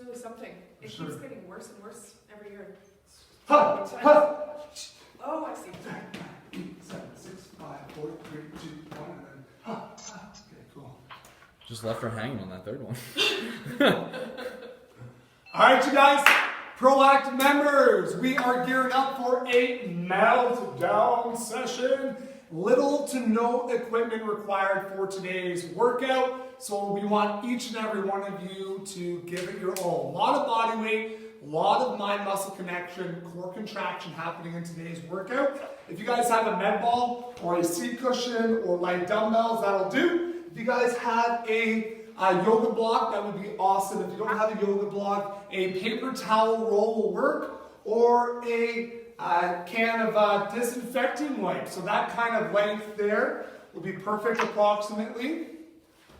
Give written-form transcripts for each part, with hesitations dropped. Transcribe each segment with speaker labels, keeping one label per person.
Speaker 1: really something. It keeps getting worse and worse every year.
Speaker 2: Ha! Ha!
Speaker 1: Oh, I see.
Speaker 2: 8, 7, 6, 5, 4, 3, 2, 1, and then ha! Ha! Okay, cool.
Speaker 3: Just left her hanging on that third one.
Speaker 2: All right, you guys, Proactive members, we are gearing up for a meltdown session. Little to no equipment required for today's workout, so we want each and every one of you to give it your all. A lot of body weight, a lot of mind-muscle connection, core contraction happening in today's workout. If you guys have a med ball or a seat cushion or light dumbbells, that'll do. If you guys have a yoga block, that would be awesome. If you don't have a yoga block, a paper towel roll will work, or a can of disinfectant wipe. So that kind of length there will be perfect approximately.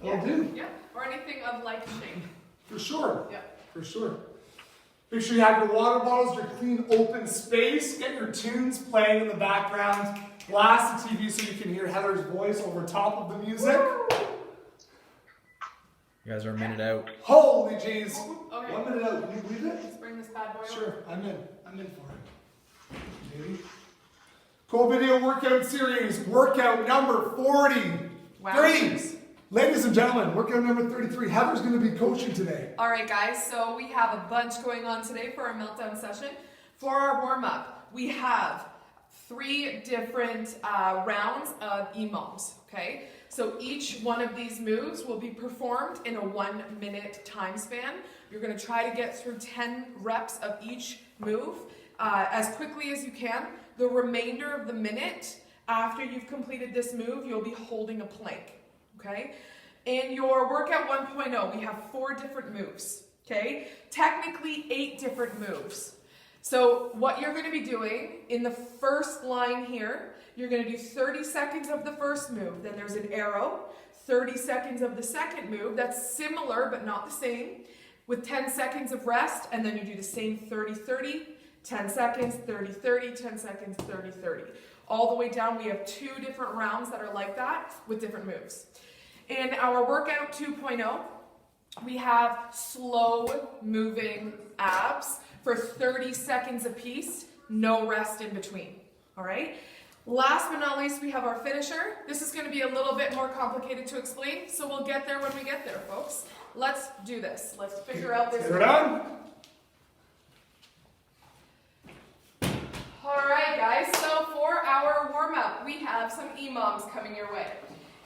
Speaker 2: That'll do.
Speaker 1: Yeah, or anything of like shape.
Speaker 2: For sure.
Speaker 1: Yeah.
Speaker 2: For sure. Make sure you have your water bottles, your clean open space. Get your tunes playing in the background. Blast the TV so you can hear Heather's voice over top of the music.
Speaker 1: Woo!
Speaker 3: You guys are a minute out.
Speaker 2: Holy jeez.
Speaker 1: Okay.
Speaker 2: 1 minute out. Can you believe it?
Speaker 1: Let's bring this bad boy over.
Speaker 2: Sure. I'm in for it. Maybe. Cool video workout series. Workout number 40.
Speaker 1: Wow.
Speaker 2: 30. Ladies and gentlemen, workout number 33. Heather's going to be coaching today.
Speaker 1: All right, guys, so we have a bunch going on today for our meltdown session. For our warm-up, we have 3 different rounds of EMOMs, okay? So each one of these moves will be performed in a 1-minute time span. You're going to try to get through 10 reps of each move as quickly as you can. The remainder of the minute, after you've completed this move, you'll be holding a plank, okay? In your workout 1.0, we have 4 different moves, okay? Technically 8 different moves. So what you're going to be doing in the first line here, you're going to do 30 seconds of the first move. Then there's an arrow, 30 seconds of the second move. That's similar but not the same, with 10 seconds of rest, and then you do the same 30-30, 10 seconds, 30-30, 10 seconds, 30-30. All the way down, we have 2 different rounds that are like that with different moves. In our workout 2.0, we have slow moving abs for 30 seconds apiece, no rest in between, all right? Last but not least, we have our finisher. This is going to be a little bit more complicated to explain, so we'll get there when we get there, folks. Let's do this. Let's figure out this.
Speaker 2: We're done.
Speaker 1: All right, guys, so for our warm-up, we have some EMOMs coming your way.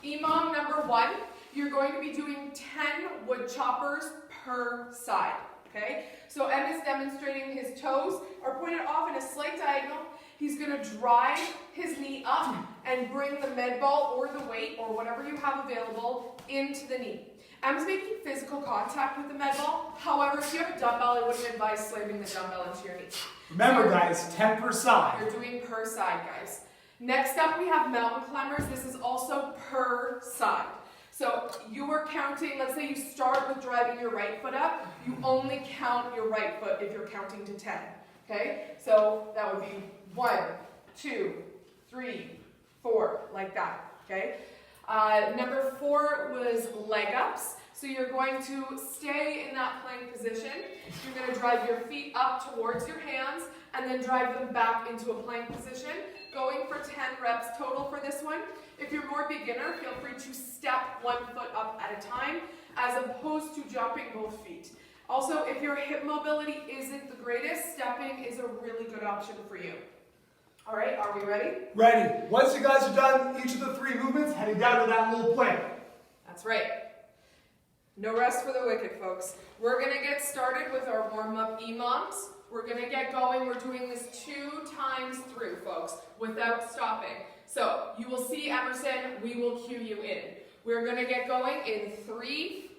Speaker 1: EMOM number 1, you're going to be doing 10 wood choppers per side, okay? So Em is demonstrating his toes are pointed off in a slight diagonal. He's going to drive his knee up and bring the med ball or the weight or whatever you have available into the knee. Em's making physical contact with the med ball. However, if you have a dumbbell, I wouldn't advise slamming the dumbbell into your knee.
Speaker 2: Remember, guys, 10 per side.
Speaker 1: You're doing per side, guys. Next up, we have mountain climbers. This is also per side. So you are counting, let's say you start with driving your right foot up, you only count your right foot if you're counting to 10, okay? So that would be 1, 2, 3, 4, like that, okay? Number 4 was leg ups. So you're going to stay in that plank position. You're going to drive your feet up towards your hands and then drive them back into a plank position. Going for 10 reps total for this one. If you're more beginner, feel free to step 1 foot up at a time as opposed to jumping both feet. Also, if your hip mobility isn't the greatest, stepping is a really good option for you. All right, are we ready?
Speaker 2: Ready. Once you guys are done each of the 3 movements, heading down to that little plank.
Speaker 1: That's right. No rest for the wicked, folks. We're going to get started with our warm-up EMOMs. We're going to get going. We're doing this 2 times through, folks, without stopping. So you will see Emerson. We will cue you in. We're going to get going in 3,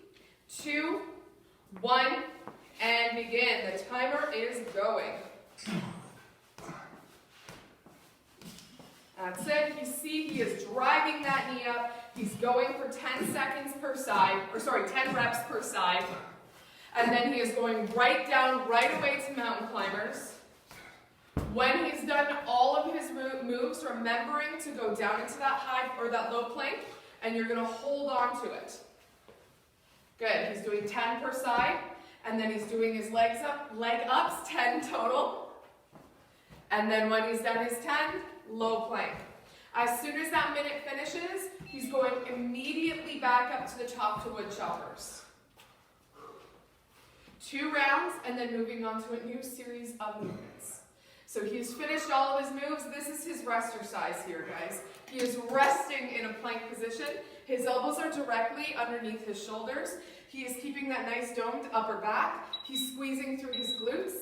Speaker 1: 2, 1, and begin. The timer is going. That's it. You see he is driving that knee up. He's going for 10 seconds per side, 10 reps per side. And then he is going right down, right away to mountain climbers. When he's done all of his moves, remembering to go down into that high or that low plank, and you're going to hold on to it. Good. He's doing 10 per side. And then he's doing his leg ups, 10 total. And then when he's done his 10, low plank. As soon as that minute finishes, he's going immediately back up to the top to wood choppers. 2 rounds, and then moving on to a new series of movements. So he's finished all of his moves. This is his restercise here, guys. He is resting in a plank position. His elbows are directly underneath his shoulders. He is keeping that nice domed upper back. He's squeezing through his glutes.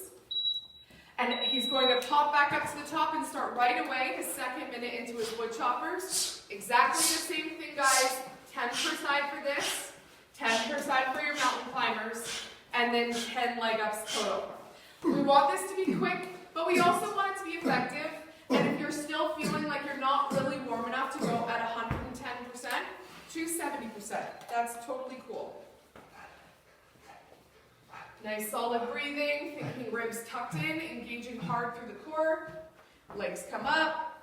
Speaker 1: And he's going to pop back up to the top and start right away his second minute into his wood choppers. Exactly the same thing, guys. 10 per side for this, 10 per side for your mountain climbers, and then 10 leg ups total. We want this to be quick, but we also want it to be effective. And if you're still feeling like you're not really warm enough to go at 110%, choose 70%. That's totally cool. Nice solid breathing, thinking ribs tucked in, engaging hard through the core. Legs come up.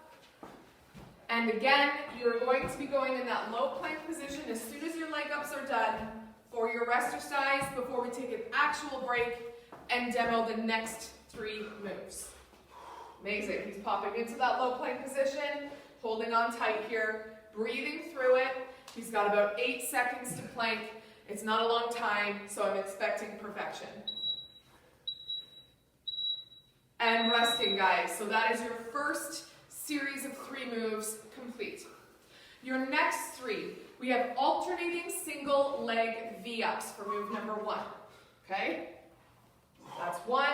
Speaker 1: And again, you're going to be going in that low plank position as soon as your leg ups are done for your restercise before we take an actual break and demo the next 3 moves. Amazing. He's popping into that low plank position, holding on tight here, breathing through it. He's got about 8 seconds to plank. It's not a long time, so I'm expecting perfection. And resting, guys. So that is your first series of 3 moves complete. Your next 3, we have alternating single leg V-ups for move number 1. Okay? That's 1,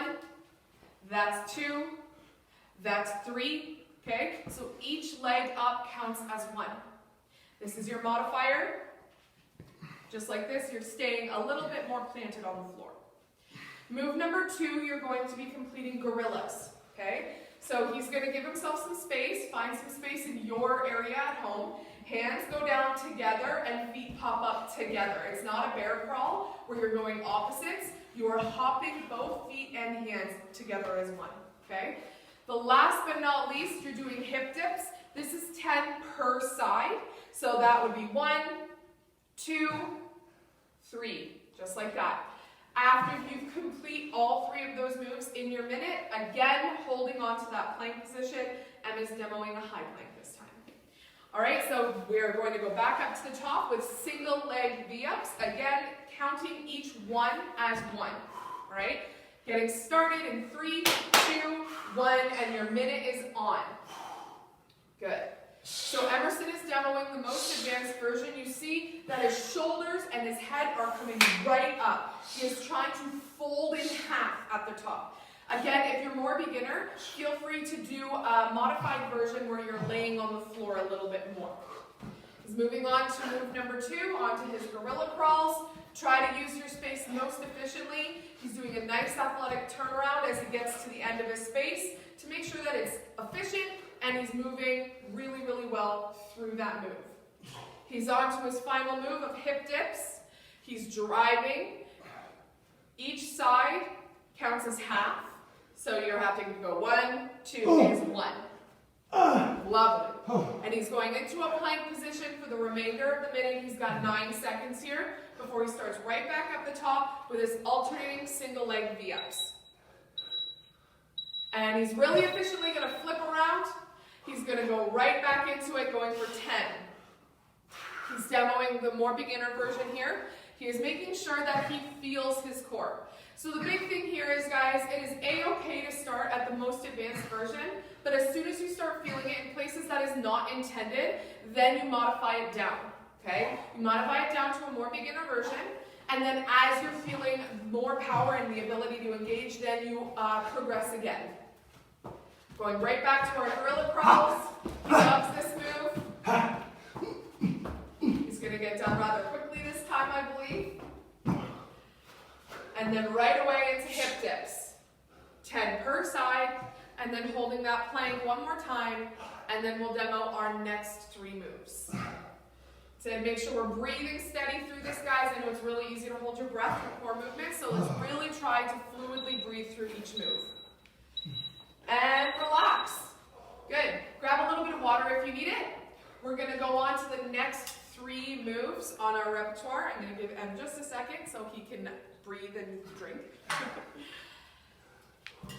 Speaker 1: that's 2, that's 3. Okay? So each leg up counts as 1. This is your modifier. Just like this, you're staying a little bit more planted on the floor. Move number 2, you're going to be completing gorillas, okay? So he's going to give himself some space, find some space in your area at home. Hands go down together and feet pop up together. It's not a bear crawl where you're going opposites. You are hopping both feet and hands together as one, okay? The last but not least, you're doing hip dips. This is 10 per side. So that would be 1, 2, 3, just like that. After you complete all 3 of those moves in your minute, again, holding on to that plank position, Emma's demoing a high plank this time. All right, so we're going to go back up to the top with single leg V-ups. Again, counting each one as 1, all right? Getting started in 3, 2, 1, and your minute is on. Good. So Emerson is demoing the most advanced version. You see that his shoulders and his head are coming right up. He is trying to fold in half at the top. Again, if you're more beginner, feel free to do a modified version where you're laying on the floor a little bit more. He's moving on to move number 2, onto his gorilla crawls. Try to use your space most efficiently. He's doing a nice athletic turnaround as he gets to the end of his space to make sure that it's efficient and he's moving really, really well through that move. He's on to his final move of hip dips. He's driving. Each side counts as half. So you're having to go 1, 2 is 1. Lovely. And he's going into a plank position for the remainder of the minute. He's got 9 seconds here before he starts right back up the top with his alternating single leg V-ups. And he's really efficiently going to flip around. He's going to go right back into it, going for 10. He's demoing the more beginner version here. He is making sure that he feels his core. So the big thing here is, guys, it is A-okay to start at the most advanced version, but as soon as you start feeling it in places that is not intended, then you modify it down, okay? You modify it down to a more beginner version, and then as you're feeling more power and the ability to engage, then you progress again. Going right back to our gorilla crawls. He loves this move. He's going to get done rather quickly this time, I believe. And then right away into hip dips. 10 per side, and then holding that plank one more time, and then we'll demo our next 3 moves. So make sure we're breathing steady through this, guys. I know it's really easy to hold your breath for core movements, so let's really try to fluidly breathe through each move. And relax. Good. Grab a little bit of water if you need it. We're going to go on to the next 3 moves on our repertoire. I'm going to give Em just a second so he can breathe and drink.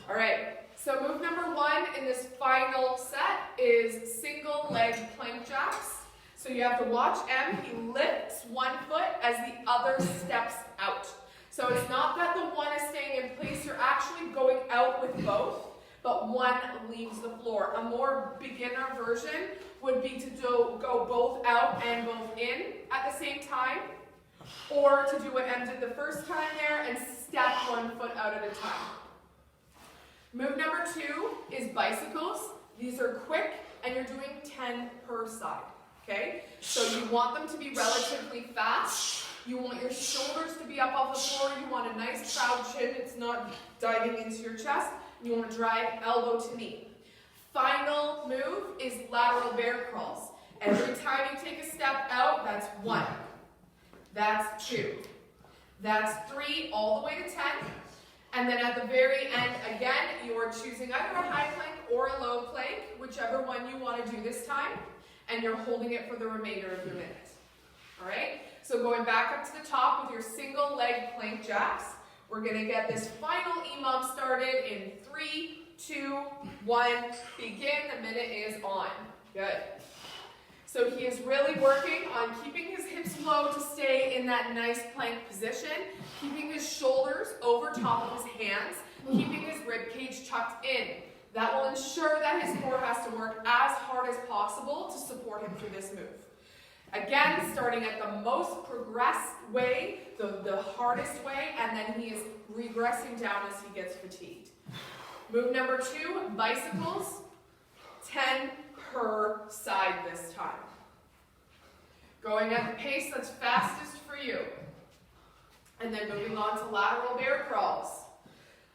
Speaker 1: All right, so move number 1 in this final set is single leg plank jacks. So you have to watch M. He lifts one foot as the other steps out. So it's not that the one is staying in place, you're actually going out with both, but one leaves the floor. A more beginner version would be to go both out and both in at the same time, or to do what M did the first time there and step one foot out at a time. Move number 2 is bicycles. These are quick and you're doing 10 per side. Okay, so you want them to be relatively fast. You want your shoulders to be up off the floor. You want a nice proud chin. It's not diving into your chest. You want to drive elbow to knee. Final move is lateral bear crawls. Every time you take a step out, that's 1. That's 2. That's 3, all the way to 10. And then at the very end, again, you are choosing either a high plank or a low plank, whichever one you want to do this time. And you're holding it for the remainder of your minute. All right? So going back up to the top with your single leg plank jacks, we're going to get this final EMOM started in 3, 2, 1, begin. The minute is on. Good. So he is really working on keeping his hips low to stay in that nice plank position, keeping his shoulders over top of his hands, keeping his rib cage tucked in. That will ensure that his core has to work as hard as possible to support him through this move. Again, starting at the most progressed way, the hardest way, and then he is regressing down as he gets fatigued. Move number 2, bicycles, 10 per side this time. Going at the pace that's fastest for you. And then moving on to lateral bear crawls.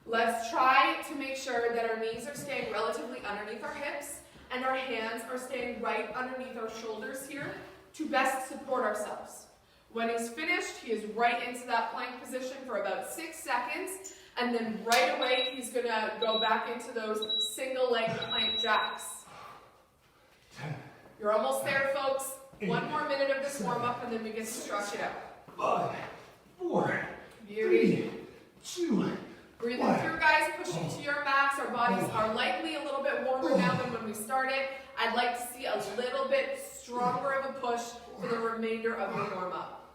Speaker 1: Let's try to make sure that our knees are staying relatively underneath our hips and our hands are staying right underneath our shoulders here to best support ourselves. When he's finished, he is right into that plank position for about 6 seconds, and then right away he's going to go back into those single leg plank jacks. You're almost there, folks. 1 more minute of this warm-up and then we get to stretch it out.
Speaker 2: 5, 4,
Speaker 1: Beauty.
Speaker 2: 3, 2,
Speaker 1: Breathing through, guys, pushing to your max. Our bodies are likely a little bit warmer now than when we started. I'd like to see a little bit stronger of a push for the remainder of the warm-up.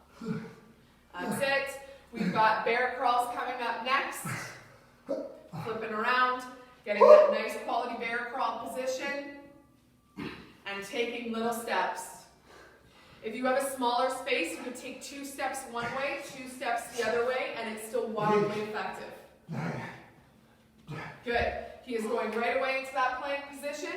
Speaker 1: That's it. We've got bear crawls coming up next. Flipping around, getting that nice quality bear crawl position, and taking little steps. If you have a smaller space, you could take 2 steps one way, 2 steps the other way, and it's still wildly effective. Good. He is going right away into that plank position.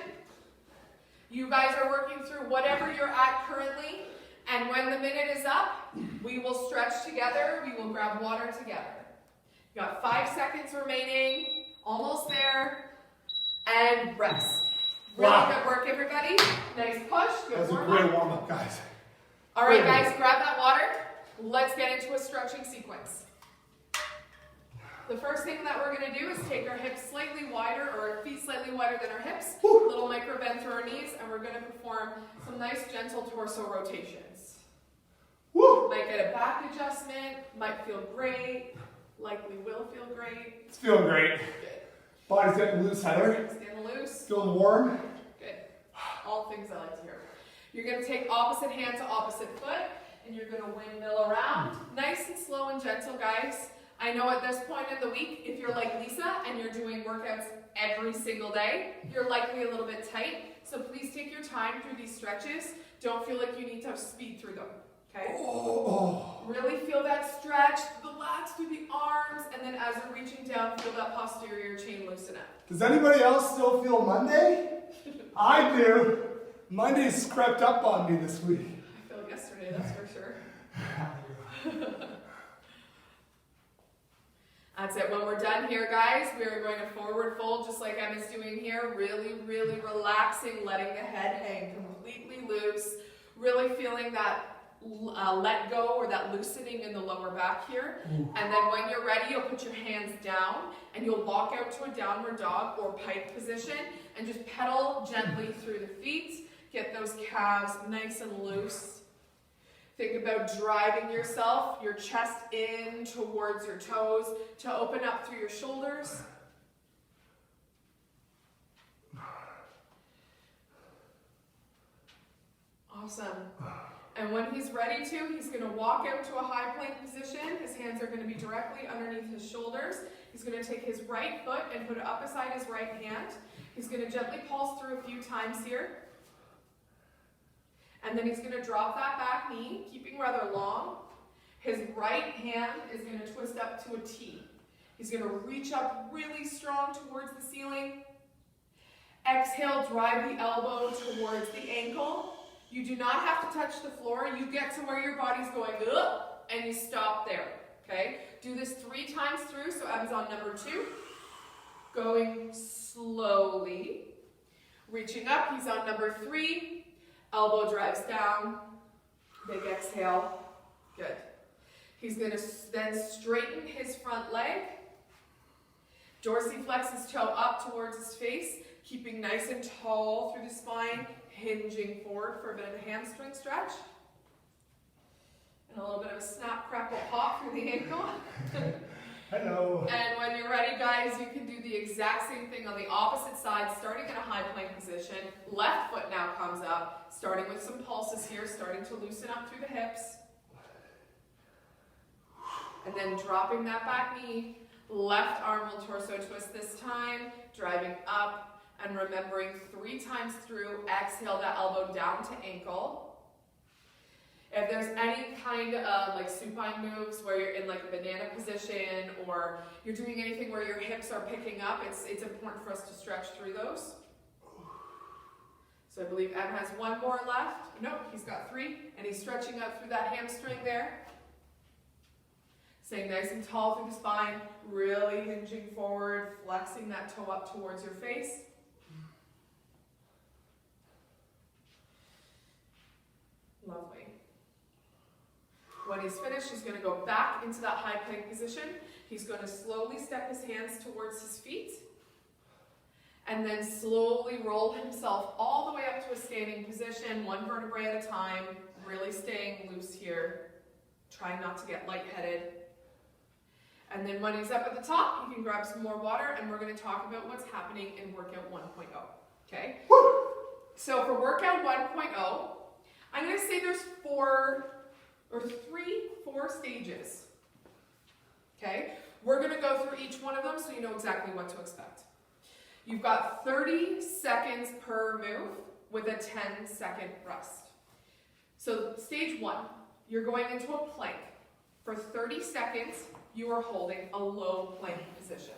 Speaker 1: You guys are working through whatever you're at currently, and when the minute is up, we will stretch together, we will grab water together. You got 5 seconds remaining, almost there, and rest. Really good work, everybody. Nice push, good
Speaker 2: That was a
Speaker 1: warm-up.
Speaker 2: great warm-up, guys.
Speaker 1: All right, guys, grab that water. Let's get into a stretching sequence. The first thing that we're going to do is take our hips slightly wider, or our feet slightly wider than our hips, a little micro bend through our knees, and we're going to perform some nice gentle torso rotations.
Speaker 2: Woo!
Speaker 1: Might get a back adjustment, might feel great, likely will feel great.
Speaker 2: It's feeling great.
Speaker 1: Good.
Speaker 2: Body's getting loose, Heather.
Speaker 1: Stand loose.
Speaker 2: Feeling warm.
Speaker 1: Good. All things I like to hear. You're going to take opposite hand to opposite foot, and you're going to windmill around. Nice and slow and gentle, guys. I know at this point in the week, if you're like Lisa and you're doing workouts every single day, you're likely a little bit tight. So please take your time through these stretches. Don't feel like you need to speed through them. Okay? Really feel that stretch, the lats through the arms, and then as you're reaching down, feel that posterior chain loosen up.
Speaker 2: Does anybody else still feel Monday? I do. Monday's crept up on me this week.
Speaker 1: I feel yesterday, that's for sure. That's it. When we're done here, guys, we are going to forward fold just like Emma's doing here. Really, really relaxing, letting the head hang completely loose. Really feeling that let go or that loosening in the lower back here. And then when you're ready, you'll put your hands down and you'll walk out to a downward dog or pike position and just pedal gently through the feet. Get those calves nice and loose. Think about driving yourself, your chest in towards your toes to open up through your shoulders. Awesome. And when he's ready to, he's going to walk out to a high plank position. His hands are going to be directly underneath his shoulders. He's going to take his right foot and put it up beside his right hand. He's going to gently pulse through a few times here. And then he's going to drop that back knee, keeping rather long. His right hand is going to twist up to a T. He's going to reach up really strong towards the ceiling. Exhale, drive the elbow towards the ankle. You do not have to touch the floor. You get to where your body's going, up, and you stop there, okay? Do this 3 times through, so Em's on number 2. Going slowly. Reaching up, he's on number 3. Elbow drives down. Big exhale. Good. He's going to then straighten his front leg. Dorsiflex his toe up towards his face, keeping nice and tall through the spine, hinging forward for a bit of a hamstring stretch. And a little bit of a snap, crackle, pop through the ankle.
Speaker 2: Hello.
Speaker 1: And when you're ready, guys, you can do the exact same thing on the opposite side, starting in a high plank position. Left foot now comes up, starting with some pulses here, starting to loosen up through the hips. And then dropping that back knee. Left arm will torso twist this time, driving up, and remembering 3 times through, exhale that elbow down to ankle. If there's any kind of like supine moves where you're in like a banana position or you're doing anything where your hips are picking up, it's important for us to stretch through those. So I believe Em has 1 more left. Nope, he's got 3, and he's stretching up through that hamstring there. Staying nice and tall through the spine, really hinging forward, flexing that toe up towards your face. Lovely. When he's finished, he's going to go back into that high plank position. He's going to slowly step his hands towards his feet, and then slowly roll himself all the way up to a standing position, 1 vertebrae at a time, really staying loose here, trying not to get lightheaded. And then when he's up at the top, you can grab some more water, and we're going to talk about what's happening in workout 1.0. Okay?
Speaker 2: Woo!
Speaker 1: So for workout 1.0, I'm going to say there's 4 stages. Okay? We're going to go through each one of them so you know exactly what to expect. You've got 30 seconds per move with a 10-second rest. So stage 1, you're going into a plank. For 30 seconds, you are holding a low plank position.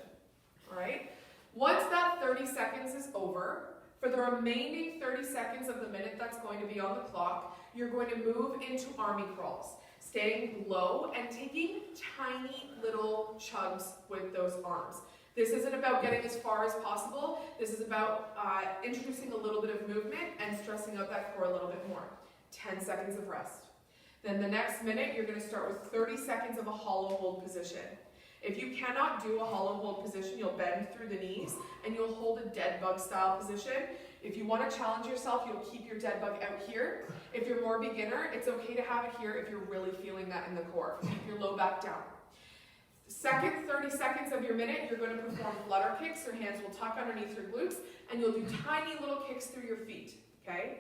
Speaker 1: All right? Once that 30 seconds is over, for the remaining 30 seconds of the minute that's going to be on the clock, you're going to move into army crawls, staying low and taking tiny little chugs with those arms. This isn't about getting as far as possible. This is about introducing a little bit of movement and stressing out that core a little bit more. 10 seconds of rest. Then the next minute, you're going to start with 30 seconds of a hollow hold position. If you cannot do a hollow hold position, you'll bend through the knees and you'll hold a dead bug style position. If you want to challenge yourself, you'll keep your dead bug out here. If you're more beginner, it's okay to have it here if you're really feeling that in the core. Keep your low back down. Second 30 seconds of your minute, you're going to perform flutter kicks. Your hands will tuck underneath your glutes and you'll do tiny little kicks through your feet. Okay?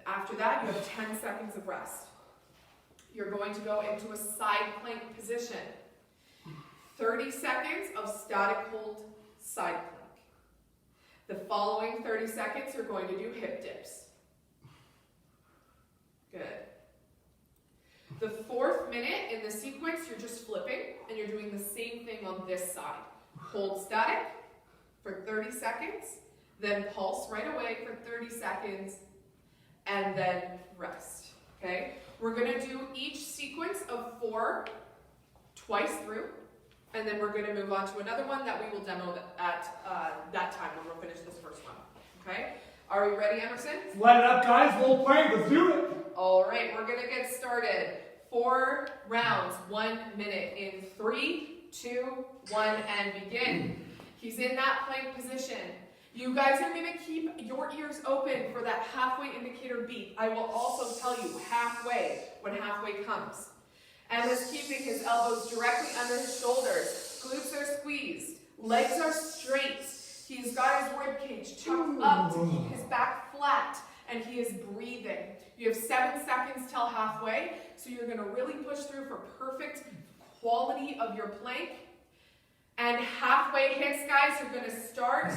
Speaker 1: After that, you have 10 seconds of rest. You're going to go into a side plank position. 30 seconds of static hold side plank. The following 30 seconds, you're going to do hip dips. Good. The 4th minute in the sequence, you're just flipping, and you're doing the same thing on this side. Hold static for 30 seconds, then pulse right away for 30 seconds, and then rest. Okay? We're going to do each sequence of 4 twice through, and then we're going to move on to another one that we will demo at that time when we'll finish this first one. Okay? Are we ready, Emerson?
Speaker 2: Let it up, guys. Little plank. Let's do it.
Speaker 1: All right, we're going to get started. 4 rounds, 1 minute in 3, 2, 1, and begin. He's in that plank position. You guys are going to keep your ears open for that halfway indicator beep. I will also tell you halfway when halfway comes. Emma's keeping his elbows directly under his shoulders. Glutes are squeezed. Legs are straight. He's got his rib cage tucked up to keep his back flat. And he is breathing. You have 7 seconds till halfway. So you're going to really push through for perfect quality of your plank. And halfway hits, guys, you're going to start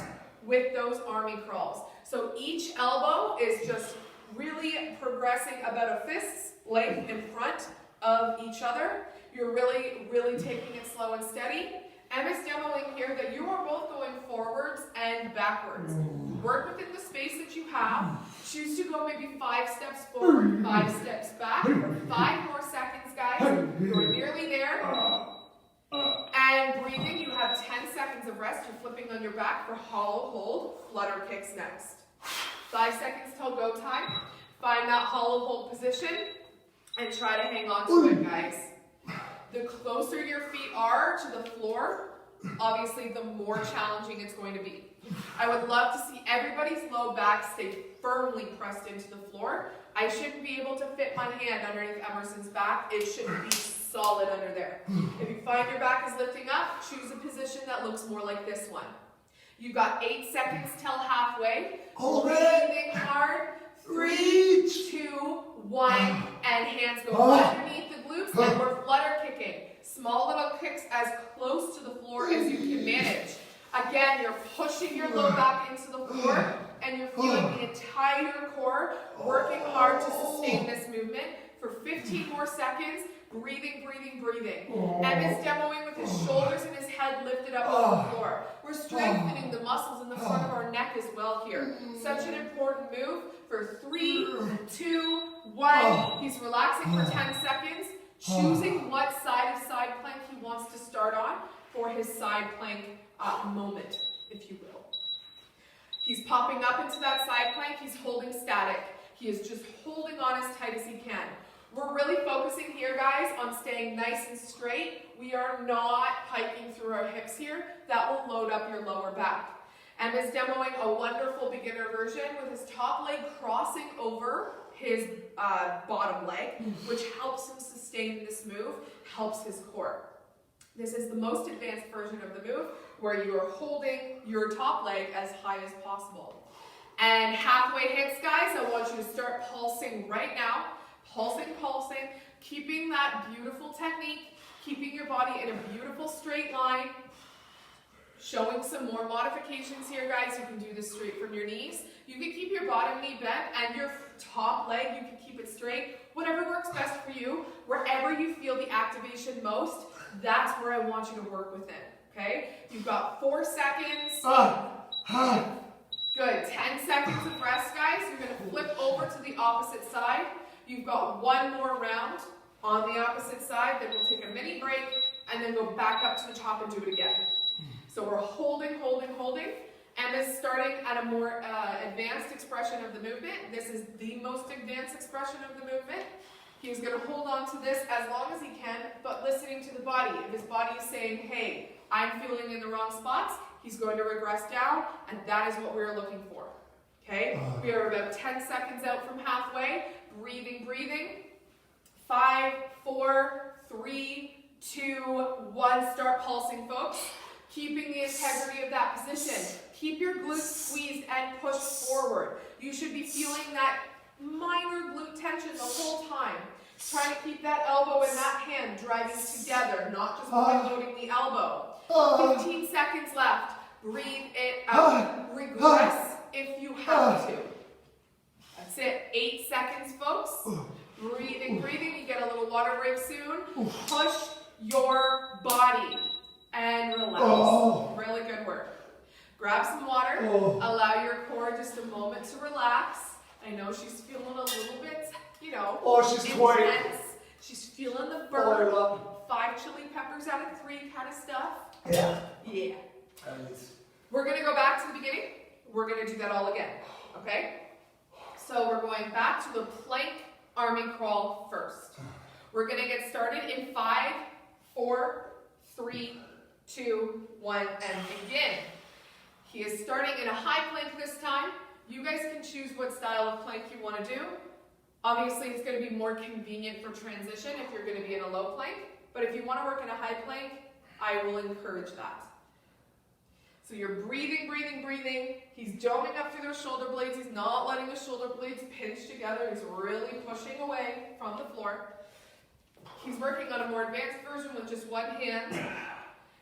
Speaker 1: with those army crawls. So each elbow is just really progressing about a fist's length in front of each other. You're really, really taking it slow and steady. Emma's demoing here that you are both going forwards and backwards. Work within the space that you have. Choose to go maybe 5 steps forward, 5 steps back. 5 more seconds, guys. You're nearly there. And breathing, you have 10 seconds of rest. You're flipping on your back for hollow hold. Flutter kicks next. 5 seconds till go time. Find that hollow hold position and try to hang on to it, guys. The closer your feet are to the floor, obviously the more challenging it's going to be. I would love to see everybody's low back stay firmly pressed into the floor. I shouldn't be able to fit my hand underneath Emerson's back. It should be solid under there. If you find your back is lifting up, choose a position that looks more like this one. You've got 8 seconds till halfway. Breathing hard. 3, 2, 1, and hands go underneath the glutes, and we're flutter kicking. Small little kicks as close to the floor as you can manage. Again, you're pushing your low back into the floor, and you're feeling the entire core working hard to sustain this movement for 15 more seconds. Breathing, breathing, breathing. Emma's demoing with his shoulders and his head lifted up off the floor. We're strengthening the muscles in the front of our neck as well here. Such an important move for 3, 2, 1. He's relaxing for 10 seconds, choosing what side of side plank he wants to start on for his side plank moment, if you will. He's popping up into that side plank. He's holding static. He is just holding on as tight as he can. We're really focusing here, guys, on staying nice and straight. We are not piking through our hips here. That will load up your lower back. Emma's demoing a wonderful beginner version with his top leg crossing over his bottom leg, which helps him sustain this move, helps his core. This is the most advanced version of the move, where you are holding your top leg as high as possible. And halfway hits, guys, I want you to start pulsing right now. Pulsing, pulsing, keeping that beautiful technique, keeping your body in a beautiful straight line. Showing some more modifications here, guys. You can do this straight from your knees. You can keep your bottom knee bent and your top leg, you can keep it straight. Whatever works best for you, wherever you feel the activation most, that's where I want you to work within, okay? You've got 4 seconds. Good, 10 seconds of rest, guys. You're gonna flip over to the opposite side. You've got 1 more round on the opposite side, then we'll take a mini break and then go back up to the top and do it again. So we're holding, holding, holding. Emma's starting at a more advanced expression of the movement. This is the most advanced expression of the movement. He's going to hold on to this as long as he can, but listening to the body. If his body is saying, hey, I'm feeling in the wrong spots, he's going to regress down, and that is what we're looking for. Okay? We are about 10 seconds out from halfway. Breathing, breathing. 5, 4, 3, 2, 1. Start pulsing, folks. Keeping the integrity of that position. Keep your glutes squeezed and pushed forward. You should be feeling that minor glute tension the whole time. Trying to keep that elbow and that hand driving together, not just loading the elbow. 15 seconds left. Breathe it out. Regress if you have to. That's it. 8 seconds, folks. Breathing, breathing. You get a little water break soon. Push your body and relax. Really good work. Grab some water. Allow your core just a moment to relax. I know she's feeling a little bit,
Speaker 2: she's
Speaker 1: intense. She's feeling the burn. 5 chili peppers out of 3 kind of stuff. Yeah. We're going to go back to the beginning. We're going to do that all again. Okay? So we're going back to the plank army crawl first. We're going to get started in 5, 4, 3, 2, 1, and begin. He is starting in a high plank this time. You guys can choose what style of plank you want to do. Obviously, it's going to be more convenient for transition if you're going to be in a low plank. But if you want to work in a high plank, I will encourage that. So you're breathing, breathing, breathing. He's doming up through those shoulder blades. He's not letting the shoulder blades pinch together. He's really pushing away from the floor. He's working on a more advanced version with just one hand.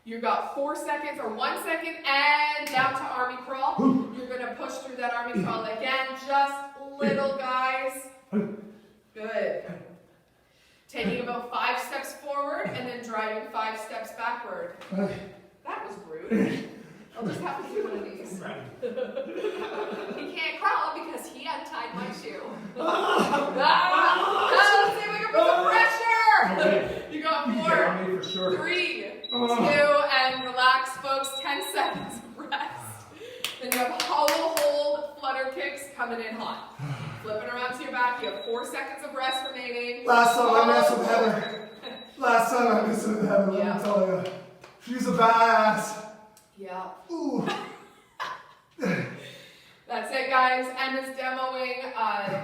Speaker 1: You've got 4 seconds or 1 second and down to army crawl. You're going to push through that army crawl again. Just little, guys. Good. Taking about 5 steps forward and then driving 5 steps backward. That was rude. I'll just have to do one of these. He can't crawl because he untied my shoe. Let's see if we can put some pressure. You got 4, 3, 2, and relax, folks. 10 seconds of rest. Then you have hollow hold flutter kicks coming in hot. Flipping around to your back. You have 4 seconds of rest remaining.
Speaker 2: Last time I messed with Heather. Let me tell you. She's a badass.
Speaker 1: Yeah.
Speaker 2: Ooh.
Speaker 1: That's it, guys. Emma's demoing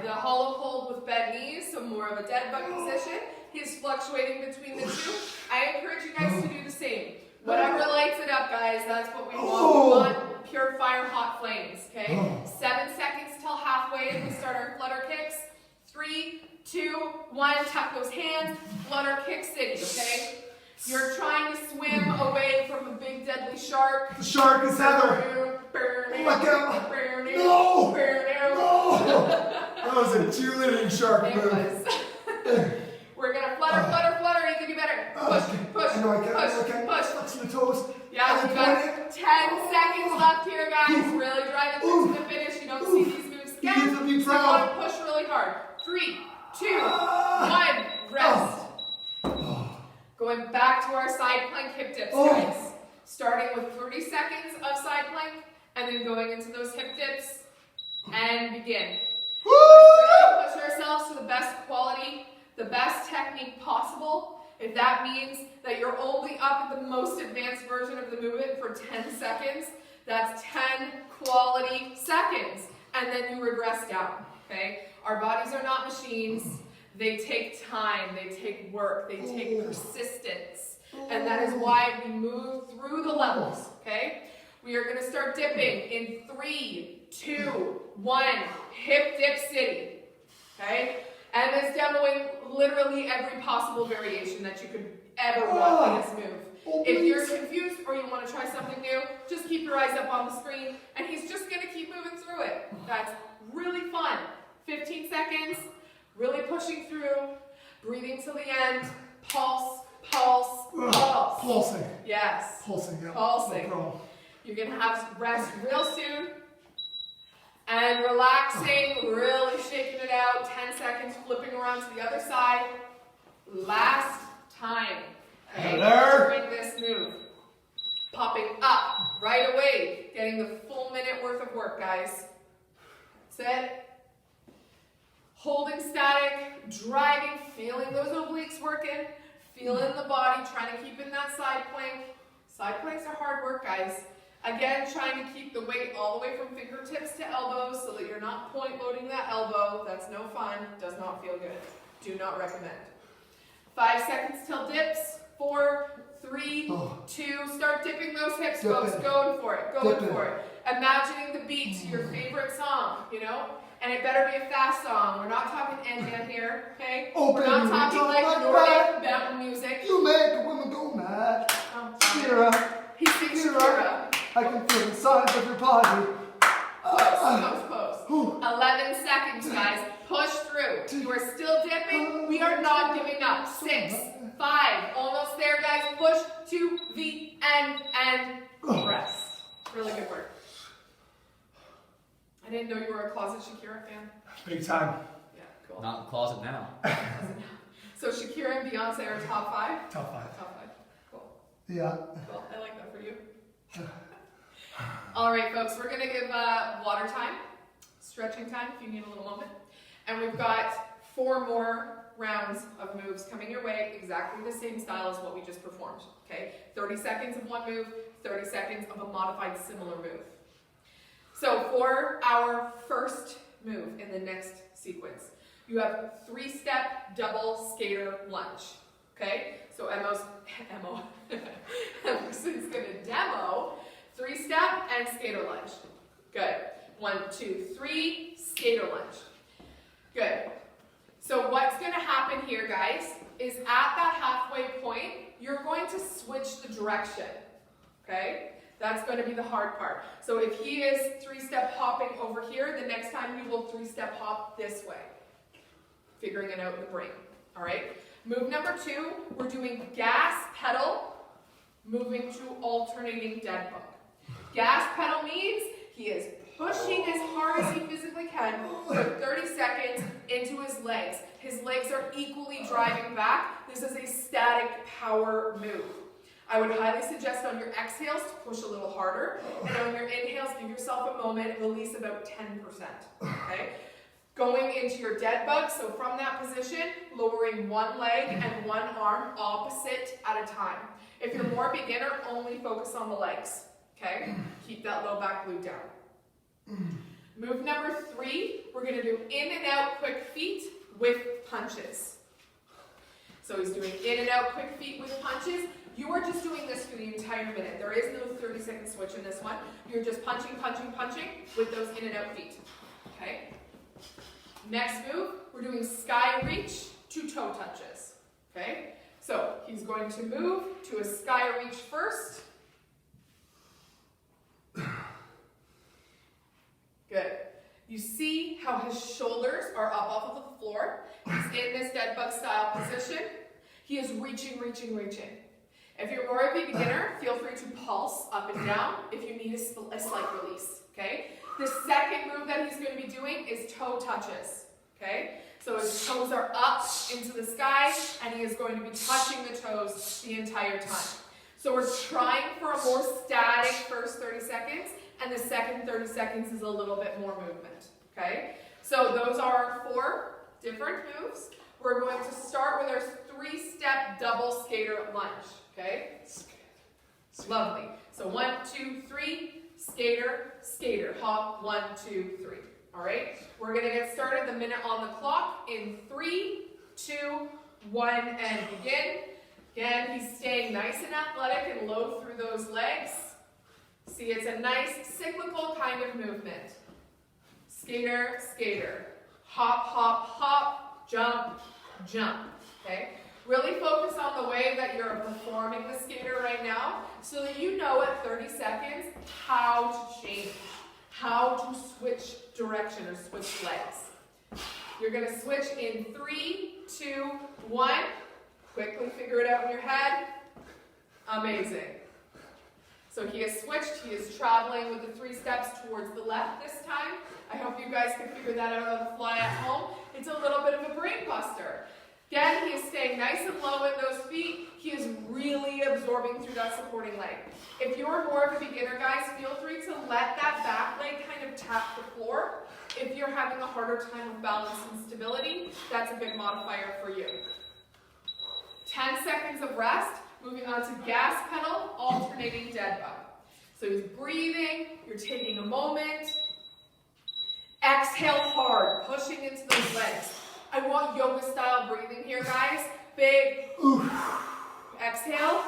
Speaker 1: the hollow hold with bent knees, so more of a dead bug position. He's fluctuating between the two. I encourage you guys to do the same. Whatever lights it up, guys, that's what we want. We want pure fire, hot flames, okay? 7 seconds till halfway and we start our flutter kicks. 3, 2, 1, tuck those hands, flutter kick city, okay? You're trying to swim away from a big deadly shark.
Speaker 2: The shark is Heather. Oh my God. No! No! That was a cheerleading shark
Speaker 1: It
Speaker 2: move.
Speaker 1: was. We're gonna flutter, flutter, flutter. You can do better. Push, push,
Speaker 2: I know I can.
Speaker 1: push.
Speaker 2: Touching the toes.
Speaker 1: Yeah, we got 10 seconds left here, guys. Really driving through to the finish. You don't see these moves again. So you want to push really hard. 3, 2, 1. Rest. Going back to our side plank hip dips, guys. Starting with 30 seconds of side plank, and then going into those hip dips, and begin. Really push ourselves to the best quality, the best technique possible. If that means that you're only up at the most advanced version of the movement for 10 seconds, that's 10 quality seconds, and then you regress down, okay? Our bodies are not machines. They take time, they take work, they take persistence. And that is why we move through the levels, okay? We are gonna start dipping in 3, 2, 1, hip dip city, okay? And it's demoing literally every possible variation that you could ever want in this move. If you're confused or you wanna try something new, just keep your eyes up on the screen and he's just gonna keep moving through it. That's really fun. 15 seconds. Really pushing through, breathing till the end, pulse, pulse, pulse.
Speaker 2: Pulsing.
Speaker 1: Yes.
Speaker 2: Pulsing, yeah.
Speaker 1: Pulsing.
Speaker 2: No
Speaker 1: You're going to have rest real soon. And relaxing, really shaking it out. 10 seconds, flipping around to the other side. Last time. Okay, during this move. Popping up right away. Getting the full minute worth of work, guys. That's it. Holding static, driving, feeling those obliques working, feeling the body, trying to keep in that side plank. Side planks are hard work, guys. Again, trying to keep the weight all the way from fingertips to elbows so that you're not point loading that elbow. That's no fun, does not feel good. Do not recommend. 5 seconds till dips. 4, 3, 2, start dipping those hips, folks. Going for it, going for it. Imagining the beat to your favorite song, you know? And it better be a fast song. We're not talking Enya here, okay? We're not talking like Nordic mountain music.
Speaker 2: You make a woman go mad. Shakira.
Speaker 1: He sings Shakira.
Speaker 2: I can feel the size of your body.
Speaker 1: Pose. 11 seconds, guys. Push through. You are still dipping. We are not giving up. 6, 5, almost there, guys. Push to the end and rest. Really good work. I didn't know you were a closet Shakira fan.
Speaker 2: Big time.
Speaker 1: Yeah, cool.
Speaker 3: Not in the closet now.
Speaker 1: So Shakira and Beyonce are top 5?
Speaker 2: Top 5.
Speaker 1: Top 5. Cool.
Speaker 2: Yeah.
Speaker 1: Cool. I like that for you. All right, folks, we're going to give water time, stretching time if you need a little moment. And we've got 4 more rounds of moves coming your way, exactly the same style as what we just performed, okay? 30 seconds of one move, 30 seconds of a modified similar move. So for our first move in the next sequence, you have 3-step double skater lunge. Okay? So Emerson's gonna demo 3-step and skater lunge. Good. 1, 2, 3, skater lunge. Good. So what's gonna happen here, guys, is at that halfway point, you're going to switch the direction. Okay? That's going to be the hard part. So if he is 3-step hopping over here, the next time you will 3-step hop this way. Figuring it out in the brain. All right? Move number 2, we're doing gas pedal, moving to alternating dead bug. Gas pedal means he is pushing as hard as he physically can for 30 seconds into his legs. His legs are equally driving back. This is a static power move. I would highly suggest on your exhales to push a little harder, and on your inhales, give yourself a moment, release about 10%, okay? Going into your dead bug, so from that position, lowering one leg and one arm opposite at a time. If you're more beginner, only focus on the legs, okay? Keep that low back glute down. Move number 3, we're gonna do in and out quick feet with punches. So he's doing in and out quick feet with punches. You are just doing this for the entire minute. There is no 30-second switch in this one. You're just punching, punching, punching with those in and out feet. Okay? Next move, we're doing sky reach to toe touches. Okay? So he's going to move to a sky reach first. Good. You see how his shoulders are up off of the floor. He's in this dead bug style position. He is reaching, reaching, reaching. If you're more of a beginner, feel free to pulse up and down if you need a slight release, okay? The second move that he's going to be doing is toe touches, okay? So his toes are up into the sky, and he is going to be touching the toes the entire time. So we're trying for a more static first 30 seconds, and the second 30 seconds is a little bit more movement, okay? So those are our 4 different moves. We're going to start with our 3-step double skater lunge, okay? Lovely. So 1, 2, 3, skater, skater. Hop, 1, 2, 3. All right? We're going to get started the minute on the clock in 3, 2, 1, and begin. Again, he's staying nice and athletic and low through those legs. See, it's a nice cyclical kind of movement. Skater, skater. Hop, hop, hop. Jump, jump. Okay? Really focus on the way that you're performing the skater right now so that you know at 30 seconds how to change, how to switch direction or switch legs. You're going to switch in 3, 2, 1. Quickly figure it out in your head. Amazing. So he has switched. He is traveling with the 3 steps towards the left this time. I hope you guys can figure that out on the fly at home. It's a little bit of a brain buster. Again, he is staying nice and low in those feet. He is really absorbing through that supporting leg. If you're more of a beginner, guys, feel free to let that back leg kind of tap the floor. If you're having a harder time with balance and stability, that's a big modifier for you. 10 seconds of rest. Moving on to gas pedal, alternating dead bug. So he's breathing. You're taking a moment. Exhale hard, pushing into those legs. I want yoga style breathing here, guys. Big. Exhale.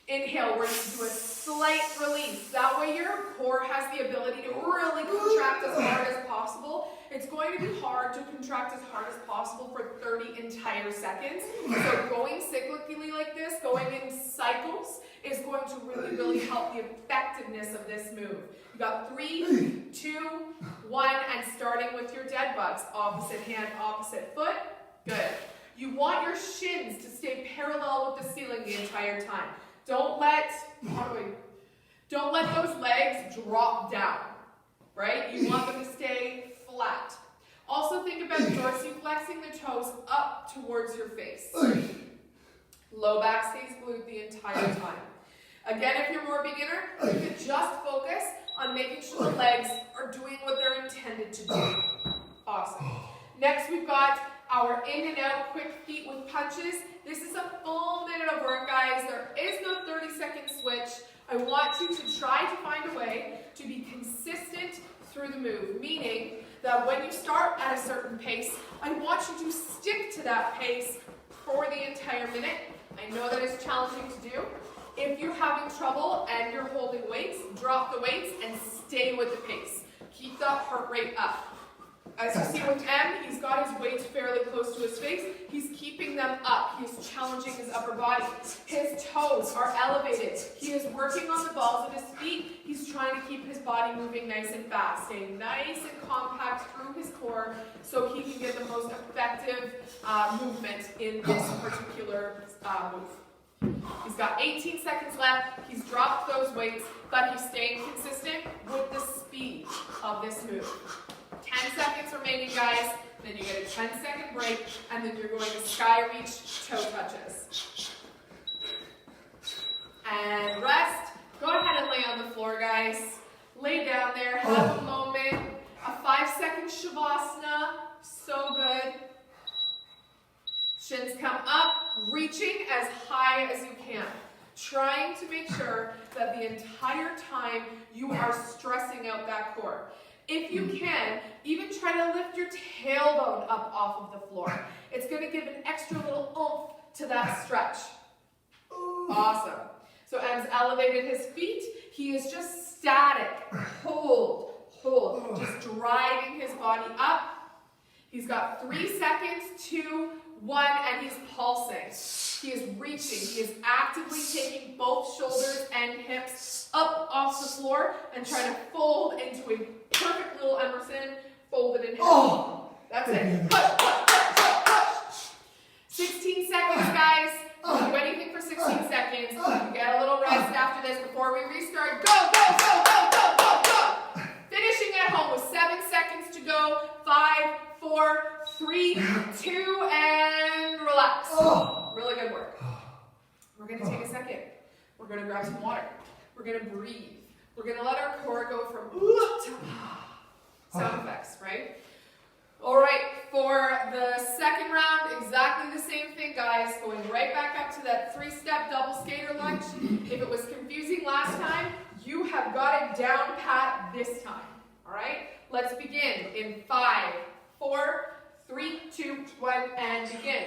Speaker 1: Inhale, we're going to do a slight release. That way your core has the ability to really contract as hard as possible. It's going to be hard to contract as hard as possible for 30 entire seconds. So going cyclically like this, going in cycles, is going to really, really help the effectiveness of this move. You got 3, 2, 1, and starting with your dead bugs. Opposite hand, opposite foot. Good. You want your shins to stay parallel with the ceiling the entire time. Don't let those legs drop down, right? You want them to stay flat. Also think about dorsiflexing the toes up towards your face. Low back stays glued the entire time. Again, if you're more beginner, you can just focus on making sure the legs are doing what they're intended to do. Awesome. Next, we've got our in and out quick feet with punches. This is a full minute of work, guys. There is no 30-second switch. I want you to try to find a way to be consistent consistent through the move, meaning that when you start at a certain pace, I want you to stick to that pace for the entire minute. I know that it's challenging to do. If you're having trouble and you're holding weights, drop the weights and stay with the pace. Keep that heart rate up. As you see with M, he's got his weights fairly close to his face. He's keeping them up. He's challenging his upper body. His toes are elevated. He is working on the balls of his feet. He's trying to keep his body moving nice and fast, staying nice and compact through his core so he can get the most effective movement in this particular move. He's got 18 seconds left. He's dropped those weights, but he's staying consistent with the speed of this move. 10 seconds remaining, guys. Then you get a 10-second break, and then you're going to sky reach toe touches. And rest. Go ahead and lay on the floor, guys. Lay down there. Have a moment. A 5-second shavasana. So good. Shins come up, reaching as high as you can. Trying to make sure that the entire time you are stressing out that core. If you can, even try to lift your tailbone up off of the floor. It's going to give an extra little oomph to that stretch. Awesome. So M's elevated his feet. He is just static. Hold, hold. Just driving his body up. He's got 3 seconds, 2, 1, and he's pulsing. He is reaching. He is actively taking both shoulders and hips up off the floor and trying to fold into a perfect little Emerson folded in half. That's it. Push, push, push, push, push. 16 seconds, guys. Don't do anything for 16 seconds. You get a little rest after this before we restart. Go, go, go, go, go, go, go. Finishing at home with 7 seconds to go. 5, 4, 3, 2, and relax. Really good work. We're going to take a second. We're going to grab some water. We're going to breathe. We're going to let our core go from ooh to sound effects, right? All right, for the second round, exactly the same thing, guys. Going right back up to that 3-step double skater lunge. If it was confusing last time, you have got it down pat this time. All right? Let's begin in 5, 4, 3, 2, 1, and begin.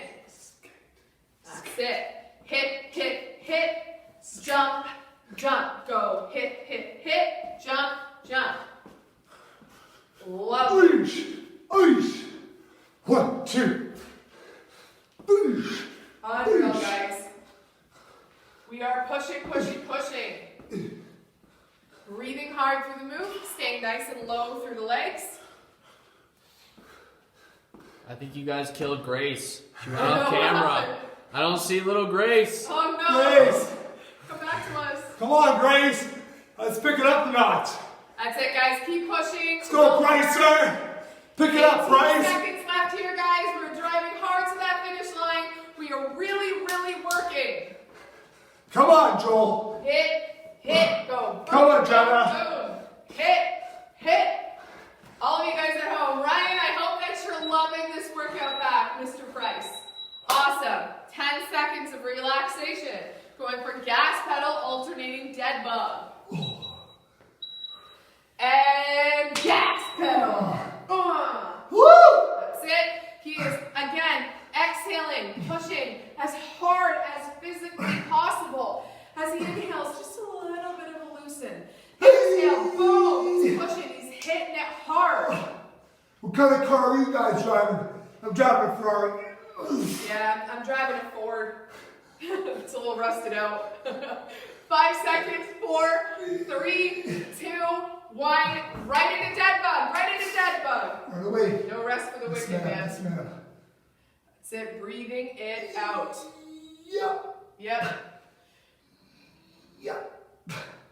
Speaker 1: That's it. Hit, hit, hit. Jump, jump. Go. Hit, hit, hit. Jump, jump. Lovely.
Speaker 2: Ice. 1, 2.
Speaker 1: Unreal, guys. We are pushing, pushing, pushing. Breathing hard through the move, staying nice and low through the legs.
Speaker 3: I think you guys killed Grace. She went off camera. I don't see little Grace.
Speaker 1: Oh no!
Speaker 2: Grace.
Speaker 1: Come back to us.
Speaker 2: Come on, Grace. Let's pick it up a notch.
Speaker 1: That's it, guys. Keep pushing.
Speaker 2: Let's go, Bryce, sir. Pick it up,
Speaker 1: 18
Speaker 2: Bryce.
Speaker 1: seconds left here, guys. We're driving hard to that finish line. We are really, really working.
Speaker 2: Come on, Joel.
Speaker 1: Hit, hit, go. Boom,
Speaker 2: Come on,
Speaker 1: boom,
Speaker 2: Jenna.
Speaker 1: boom. Hit, hit. All of you guys at home. Ryan, I hope that you're loving this workout back, Mr. Price. Awesome. 10 seconds of relaxation. Going for gas pedal, alternating dead bug. And gas pedal.
Speaker 2: Woo!
Speaker 1: That's it. He is, again, exhaling, pushing as hard as physically possible. As he inhales, just a little bit of a loosen. Exhale, boom. He's pushing. He's hitting it hard.
Speaker 2: What kind of car are you guys driving? I'm driving a Ferrari.
Speaker 1: Yeah, I'm driving a Ford. It's a little rusted out. 5 seconds. 4, 3, 2, 1. Right into dead bug. Right into dead bug.
Speaker 2: Right away.
Speaker 1: No rest for the wicked, man.
Speaker 2: Yes, ma'am.
Speaker 1: That's it. Breathing it out.
Speaker 2: Yep.
Speaker 1: Yep.
Speaker 2: Yep.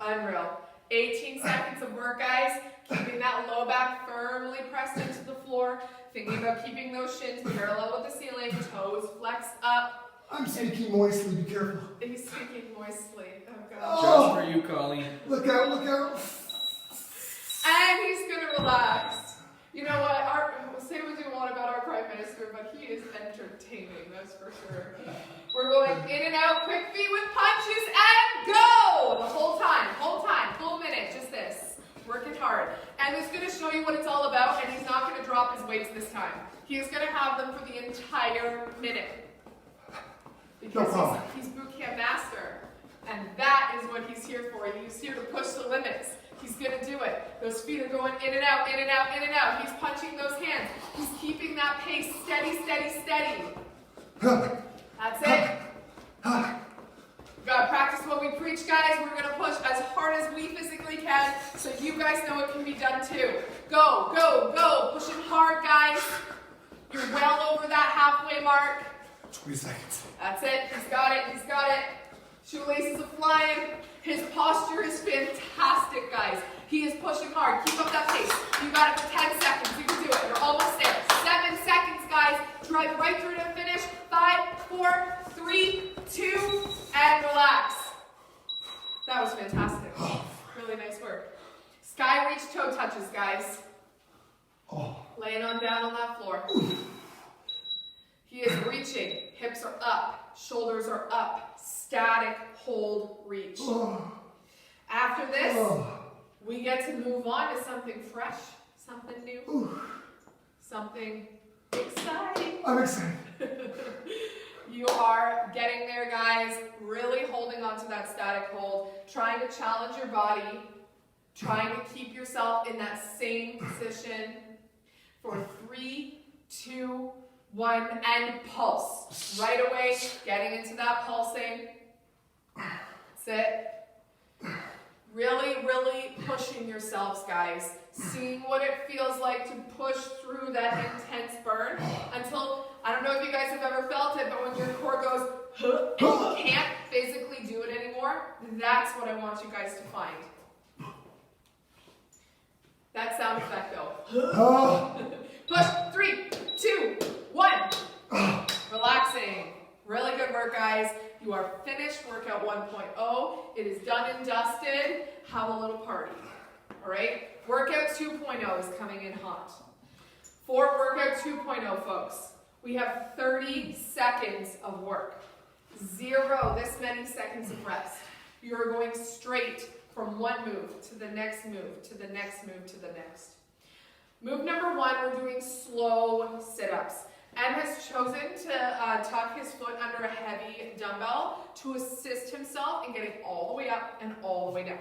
Speaker 1: Unreal. 18 seconds of work, guys. Keeping that low back firmly pressed into the floor. Thinking about keeping those shins parallel with the ceiling. Toes flex up.
Speaker 2: I'm speaking moistly. Be careful.
Speaker 1: He's speaking moistly. Oh, gosh.
Speaker 2: Oh.
Speaker 3: Just for you, Colleen.
Speaker 2: Look out! Look out!
Speaker 1: And he's going to relax. You know what? Say what you want about our Prime Minister, but he is entertaining, that's for sure. We're going in and out, quick feet with punches, and go! The whole time, full minute, just this. Working hard. And he's going to show you what it's all about, and he's not going to drop his weights this time. He is going to have them for the entire minute. Because he's boot camp master. And that is what he's here for. He's here to push the limits. He's going to do it. Those feet are going in and out, in and out, in and out. He's punching those hands. He's keeping that pace steady, steady, steady. That's it. We've got to practice what we preach, guys. We're going to push as hard as we physically can so you guys know it can be done too. Go, go, go. Pushing hard, guys. You're well over that halfway mark.
Speaker 2: 20 seconds.
Speaker 1: That's it. He's got it. He's got it. Shoelaces are flying. His posture is fantastic, guys. He is pushing hard. Keep up that pace. You got it for 10 seconds. You can do it. You're almost there. 7 seconds, guys. Drive right through to the finish. 5, 4, 3, 2, and relax. That was fantastic. Really nice work. Sky reach toe touches, guys. Laying on down on that floor. He is reaching. Hips are up. Shoulders are up. Static, hold, reach. After this, we get to move on to something fresh, something new, something exciting.
Speaker 2: I'm excited.
Speaker 1: You are getting there, guys. Really holding on to that static hold. Trying to challenge your body. Trying to keep yourself in that same position for 3, 2, 1, and pulse. Right away, getting into that pulsing. That's it. Really, really pushing yourselves, guys. Seeing what it feels like to push through that intense burn until, I don't know if you guys have ever felt it, but when your core goes, and you can't physically do it anymore, that's what I want you guys to find. That sound effect though. Push, 3, 2, 1. Relaxing. Really good work, guys. You are finished workout 1.0. It is done and dusted. Have a little party. All right? Workout 2.0 is coming in hot. For workout 2.0, folks, we have 30 seconds of work. 0, this many seconds of rest. You're going straight from one move to the next move, to the next move, to the next. Move number 1, we're doing slow sit-ups. Em has chosen to tuck his foot under a heavy dumbbell to assist himself in getting all the way up and all the way down.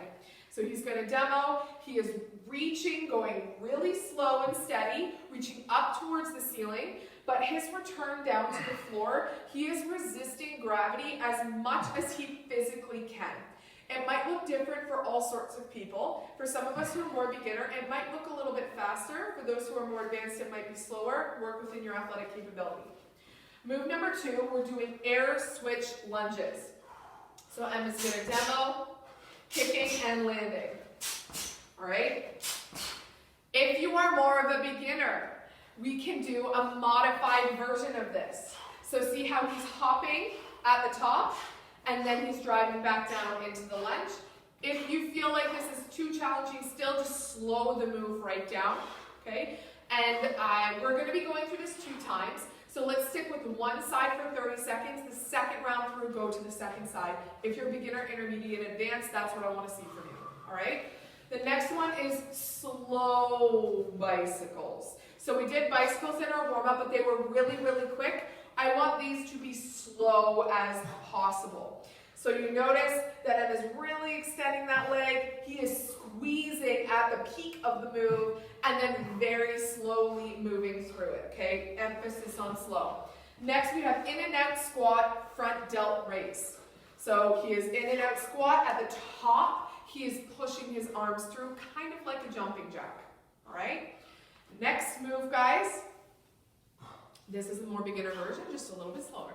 Speaker 1: So he's going to demo. He is reaching, going really slow and steady, reaching up towards the ceiling, but his return down to the floor, he is resisting gravity as much as he physically can. It might look different for all sorts of people. For some of us who are more beginner, it might look a little bit faster. For those who are more advanced, it might be slower. Work within your athletic capability. Move number 2, we're doing air switch lunges. So Emma's going to demo, kicking and landing. All right? If you are more of a beginner, we can do a modified version of this. So see how he's hopping at the top? And then he's driving back down into the lunge. If you feel like this is too challenging still, just slow the move right down, okay? And we're gonna be going through this 2 times. So let's stick with one side for 30 seconds. The second round through, go to the second side. If you're beginner, intermediate, advanced, that's what I wanna see from you, all right? The next one is slow bicycles. So we did bicycles in our warm-up, but they were really, really quick. I want these to be slow as possible. So you notice that Em is really extending that leg. He is squeezing at the peak of the move and then very slowly moving through it, okay? Emphasis on slow. Next, we have in and out squat, front delt raise. So he is in and out squat at the top. He is pushing his arms through, kind of like a jumping jack, all right? Next move, guys. This is a more beginner version, just a little bit slower.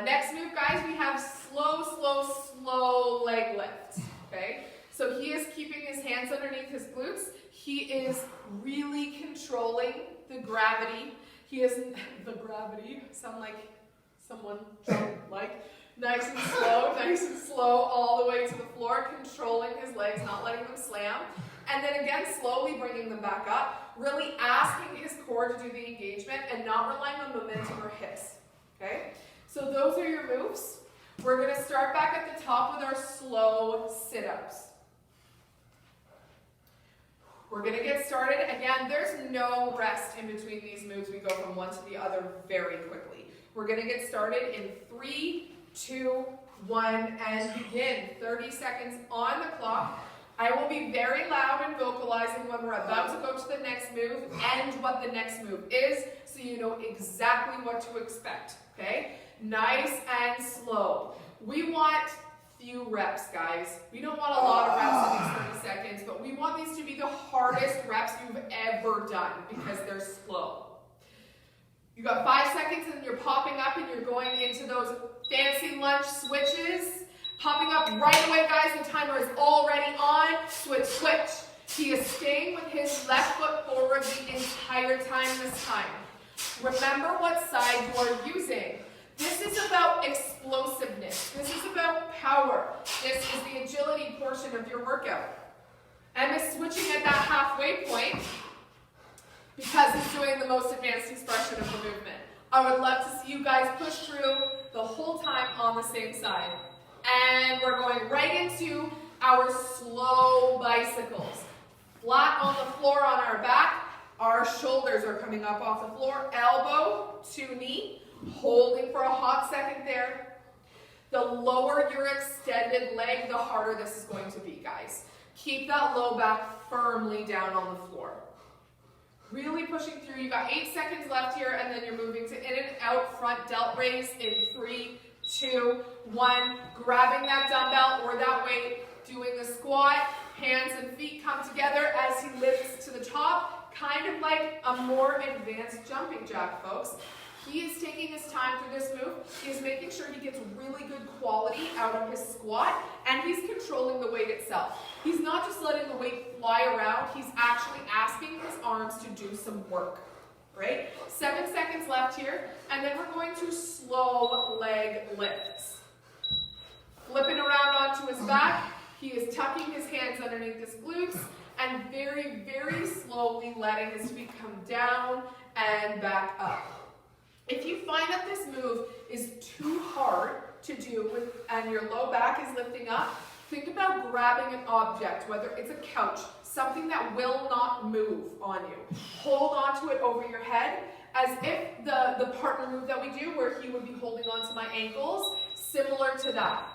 Speaker 1: Next move, guys, we have slow, slow, slow leg lift, okay? So he is keeping his hands underneath his glutes. He is really controlling the gravity. He is, the gravity, sound like someone like, nice and slow, all the way to the floor, controlling his legs, not letting them slam. And then again, slowly bringing them back up, really asking his core to do the engagement and not relying on momentum or hips, okay? So those are your moves. We're gonna start back at the top with our slow sit-ups. We're gonna get started. Again, there's no rest in between these moves. We go from one to the other very quickly. We're gonna get started in 3, 2, 1, and begin. 30 seconds on the clock. I will be very loud and vocalizing when we're about to go to the next move and what the next move is, so you know exactly what to expect, okay? Nice and slow. We want few reps, guys. We don't want a lot of reps in these 30 seconds, but we want these to be the hardest reps you've ever done because they're slow. You got 5 seconds and you're popping up and you're going into those fancy lunge switches. Popping up right away, guys. The timer is already on. Switch, switch. He is staying with his left foot forward the entire time this time. Remember what side you are using. This is about explosiveness. This is about power. This is the agility portion of your workout. Emma is switching at that halfway point because he's doing the most advanced expression of the movement. I would love to see you guys push through the whole time on the same side. And we're going right into our slow bicycles. Flat on the floor on our back. Our shoulders are coming up off the floor. Elbow to knee. Holding for a hot second there. The lower your extended leg, the harder this is going to be, guys. Keep that low back firmly down on the floor. Really pushing through. You got 8 seconds left here, and then you're moving to in and out front delt raise in 3, 2, 1. Grabbing that dumbbell or that weight, doing the squat. Hands and feet come together as he lifts to the top. Kind of like a more advanced jumping jack, folks. He is taking his time through this move. He is making sure he gets really good quality out of his squat, and he's controlling the weight itself. He's not just letting the weight fly around, he's actually asking his arms to do some work, right? 7 seconds left here, and then we're going to slow leg lifts. Flipping around onto his back, he is tucking his hands underneath his glutes, and very, very slowly letting his feet come down and back up. If you find that this move is too hard to do and your low back is lifting up, think about grabbing an object, whether it's a couch, something that will not move on you. Hold onto it over your head as if the partner move that we do where he would be holding onto my ankles, similar to that.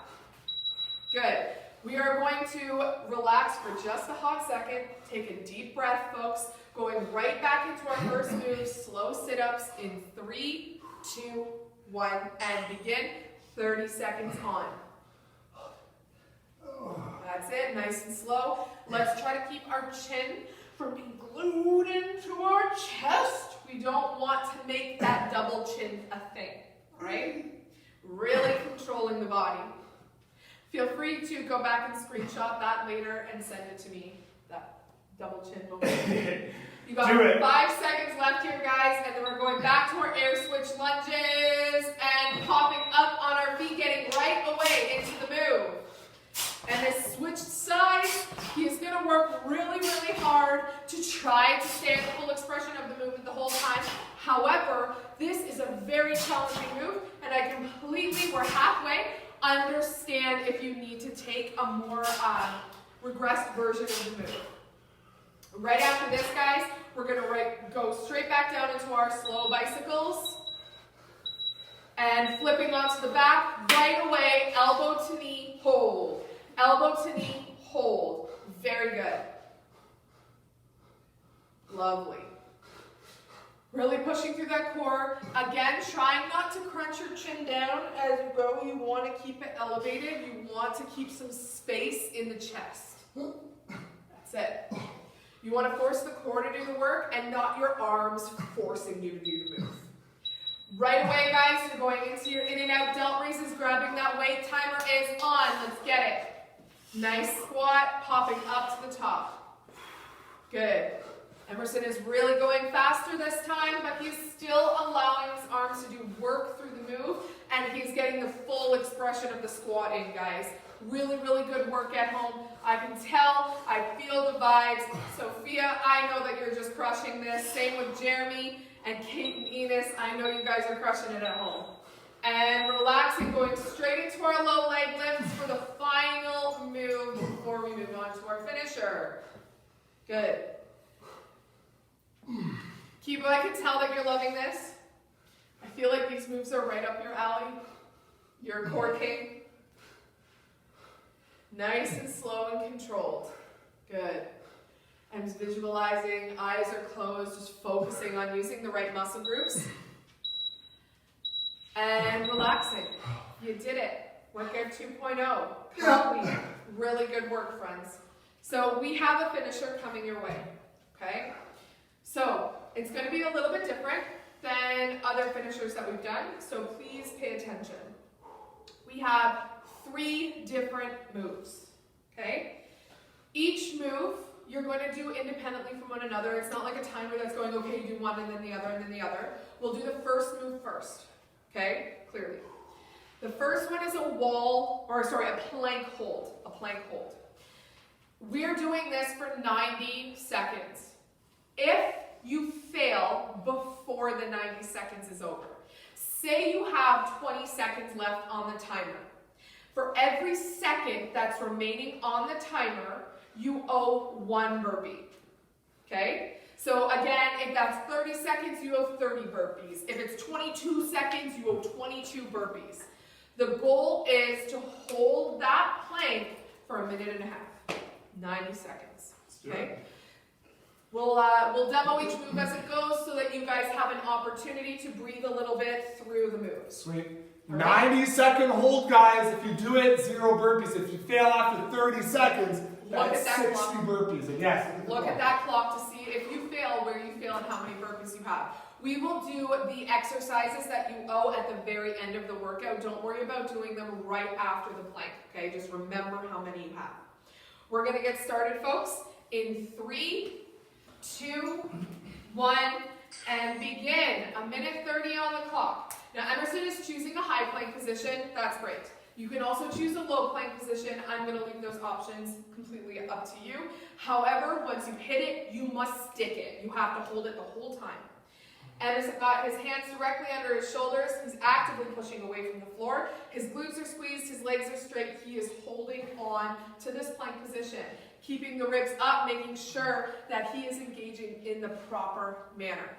Speaker 1: Good. We are going to relax for just a hot second. Take a deep breath, folks. Going right back into our first move, slow sit-ups in 3, 2, 1, and begin. 30 seconds on. That's it, nice and slow. Let's try to keep our chin from being glued into our chest. We don't want to make that double chin a thing, all right? Really controlling the body. Feel free to go back and screenshot that later and send it to me, that double chin moment. You got 5 seconds left here, guys, and then we're going back to our air switch lunges and popping up on our feet, getting right away into the move. And this switched sides, he is going to work really, really hard to try to stay in the full expression of the movement the whole time. However, this is a very challenging move, and I completely, we're halfway, understand if you need to take a more regressed version of the move. Right after this, guys, we're going to go straight back down into our slow bicycles. And flipping onto the back, right away, elbow to knee, hold. Elbow to knee, hold. Very good. Lovely. Really pushing through that core. Again, trying not to crunch your chin down as you go. You want to keep it elevated. You want to keep some space in the chest. That's it. You want to force the core to do the work and not your arms forcing you to do the move. Right away, guys, you're going into your in and out delt raises, grabbing that weight. Timer is on. Let's get it. Nice squat, popping up to the top. Good. Emerson is really going faster this time, but he's still allowing his arms to do work through the move, and he's getting the full expression of the squat in, guys. Really, really good work at home. I can tell, I feel the vibes. Sophia, I know that you're just crushing this. Same with Jeremy and Kate and Enos. I know you guys are crushing it at home. And relaxing, going straight into our low leg lifts for the final move before we move on to our finisher. Good. Kibo, I can tell that you're loving this. I feel like these moves are right up your alley. You're a core king. Nice and slow and controlled. Good. I'm just visualizing, eyes are closed, just focusing on using the right muscle groups. And relaxing. You did it. Workout 2.0. Complete. Really good work, friends. So we have a finisher coming your way. Okay? So it's going to be a little bit different than other finishers that we've done. So please pay attention. We have 3 different moves. Okay? Each move you're going to do independently from one another. It's not like a timer that's going, okay, you do one and then the other and then the other. We'll do the first move first. Okay? Clearly. The first one is a plank hold. A plank hold. We're doing this for 90 seconds. If you fail before the 90 seconds is over, say you have 20 seconds left on the timer. For every second that's remaining on the timer, you owe 1 burpee. Okay? So again, if that's 30 seconds, you owe 30 burpees. If it's 22 seconds, you owe 22 burpees. The goal is to hold that plank for 1.5 minutes. 90 seconds. Okay? We'll demo each move as it goes so that you guys have an opportunity to breathe a little bit through the moves.
Speaker 2: Sweet. 90-second hold, guys. If you do it, 0 burpees. If you fail after 30 seconds, that's 60 burpees. And yes,
Speaker 1: look at that clock to see if you fail, where you fail, and how many burpees you have. We will do the exercises that you owe at the very end of the workout. Don't worry about doing them right after the plank. Okay, just remember how many you have. We're going to get started, folks, in 3, 2, 1, and begin. 1:30 on the clock. Now, Emerson is choosing a high plank position. That's great. You can also choose a low plank position. I'm going to leave those options completely up to you. However, once you hit it, you must stick it. You have to hold it the whole time. Emerson got his hands directly under his shoulders. He's actively pushing away from the floor. His glutes are squeezed. His legs are straight. He is holding on to this plank position, keeping the ribs up, making sure that he is engaging in the proper manner.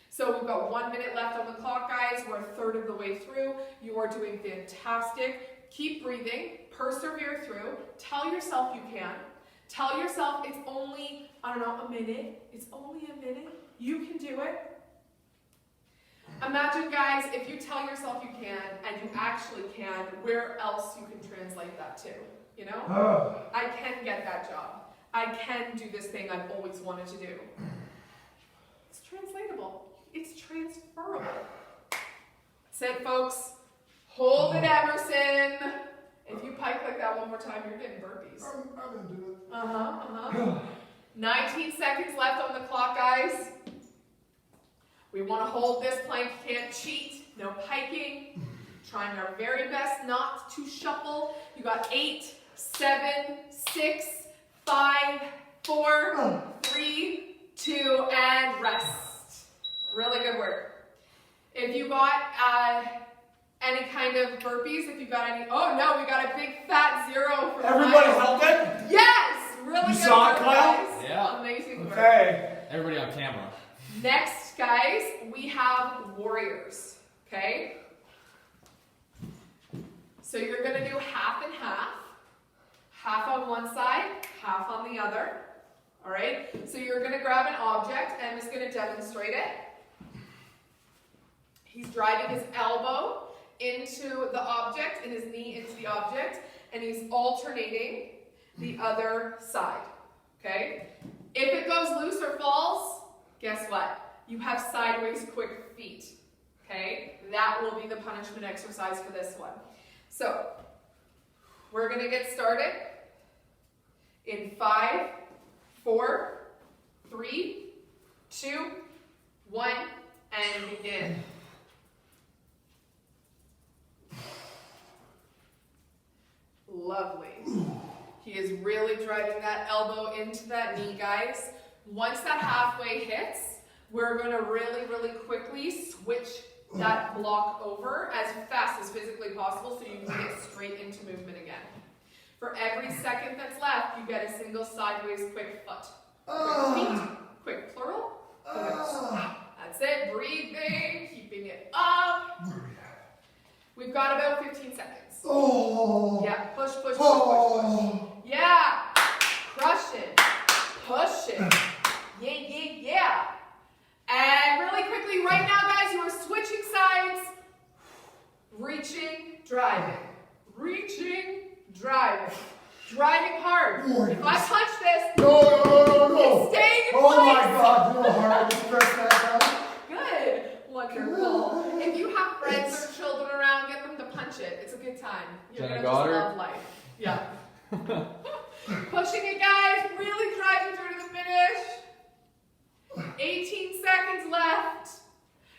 Speaker 1: So we've got 1 minute left on the clock, guys. We're 1/3 of the way through. You are doing fantastic. Keep breathing. Persevere through. Tell yourself you can. Tell yourself it's only, a minute. It's only a minute. You can do it. Imagine, guys, if you tell yourself you can and you actually can, where else you can translate that to? You know? I can get that job. I can do this thing I've always wanted to do. It's translatable. It's transferable. That's it, folks. Hold it, Emerson. If you pike like that one more time, you're getting burpees.
Speaker 2: I'm going to do it.
Speaker 1: 19 seconds left on the clock, guys. We want to hold this plank. Can't cheat. No piking. Trying our very best not to shuffle. You got 8, 7, 6, 5, 4, 3, 2, and rest. Really good work. If you got any kind of burpees, if you got any, oh no, we got a big fat 0 for
Speaker 2: everybody
Speaker 1: Kyle.
Speaker 2: held it?
Speaker 1: Yes! Really
Speaker 2: you
Speaker 1: good
Speaker 2: saw
Speaker 1: work,
Speaker 2: it, Kyle?
Speaker 1: guys.
Speaker 3: Yeah.
Speaker 1: Amazing work.
Speaker 2: Okay.
Speaker 3: Everybody on camera.
Speaker 1: Next, guys, we have warriors, okay? So you're going to do half and half. Half on one side, half on the other. All right? So you're going to grab an object, and I'm just going to demonstrate it. He's driving his elbow into the object and his knee into the object, and he's alternating the other side, okay? If it goes loose or falls, guess what? You have sideways quick feet, okay? That will be the punishment exercise for this one. So, we're going to get started in 5, 4, 3, 2, 1, and begin. Lovely. He is really driving that elbow into that knee, guys. Once that halfway hits, we're going to really, really quickly switch that block over as fast as physically possible so you can get straight into movement again. For every second that's left, you get a single sideways quick foot. Quick feet. Quick plural. That's That's it. Breathing, keeping it up. We've got about 15 seconds.
Speaker 2: Oh.
Speaker 1: Yeah, push, push, push, push, push.
Speaker 2: Oh.
Speaker 1: Yeah. Crush it. Push it. Yeah, yeah, yeah. And really quickly, right now, guys, you are switching sides. Reaching, driving. Reaching, driving. Driving hard. If I punch this,
Speaker 2: No.
Speaker 1: it's staying in
Speaker 2: Oh
Speaker 1: place.
Speaker 2: my God, no hard. Just press that down.
Speaker 1: Good. Wonderful. If you have friends or children around, get them to punch it. It's a good time. You're going to just love life. Yeah. Pushing it, guys. Really driving through to the finish. 18 seconds left.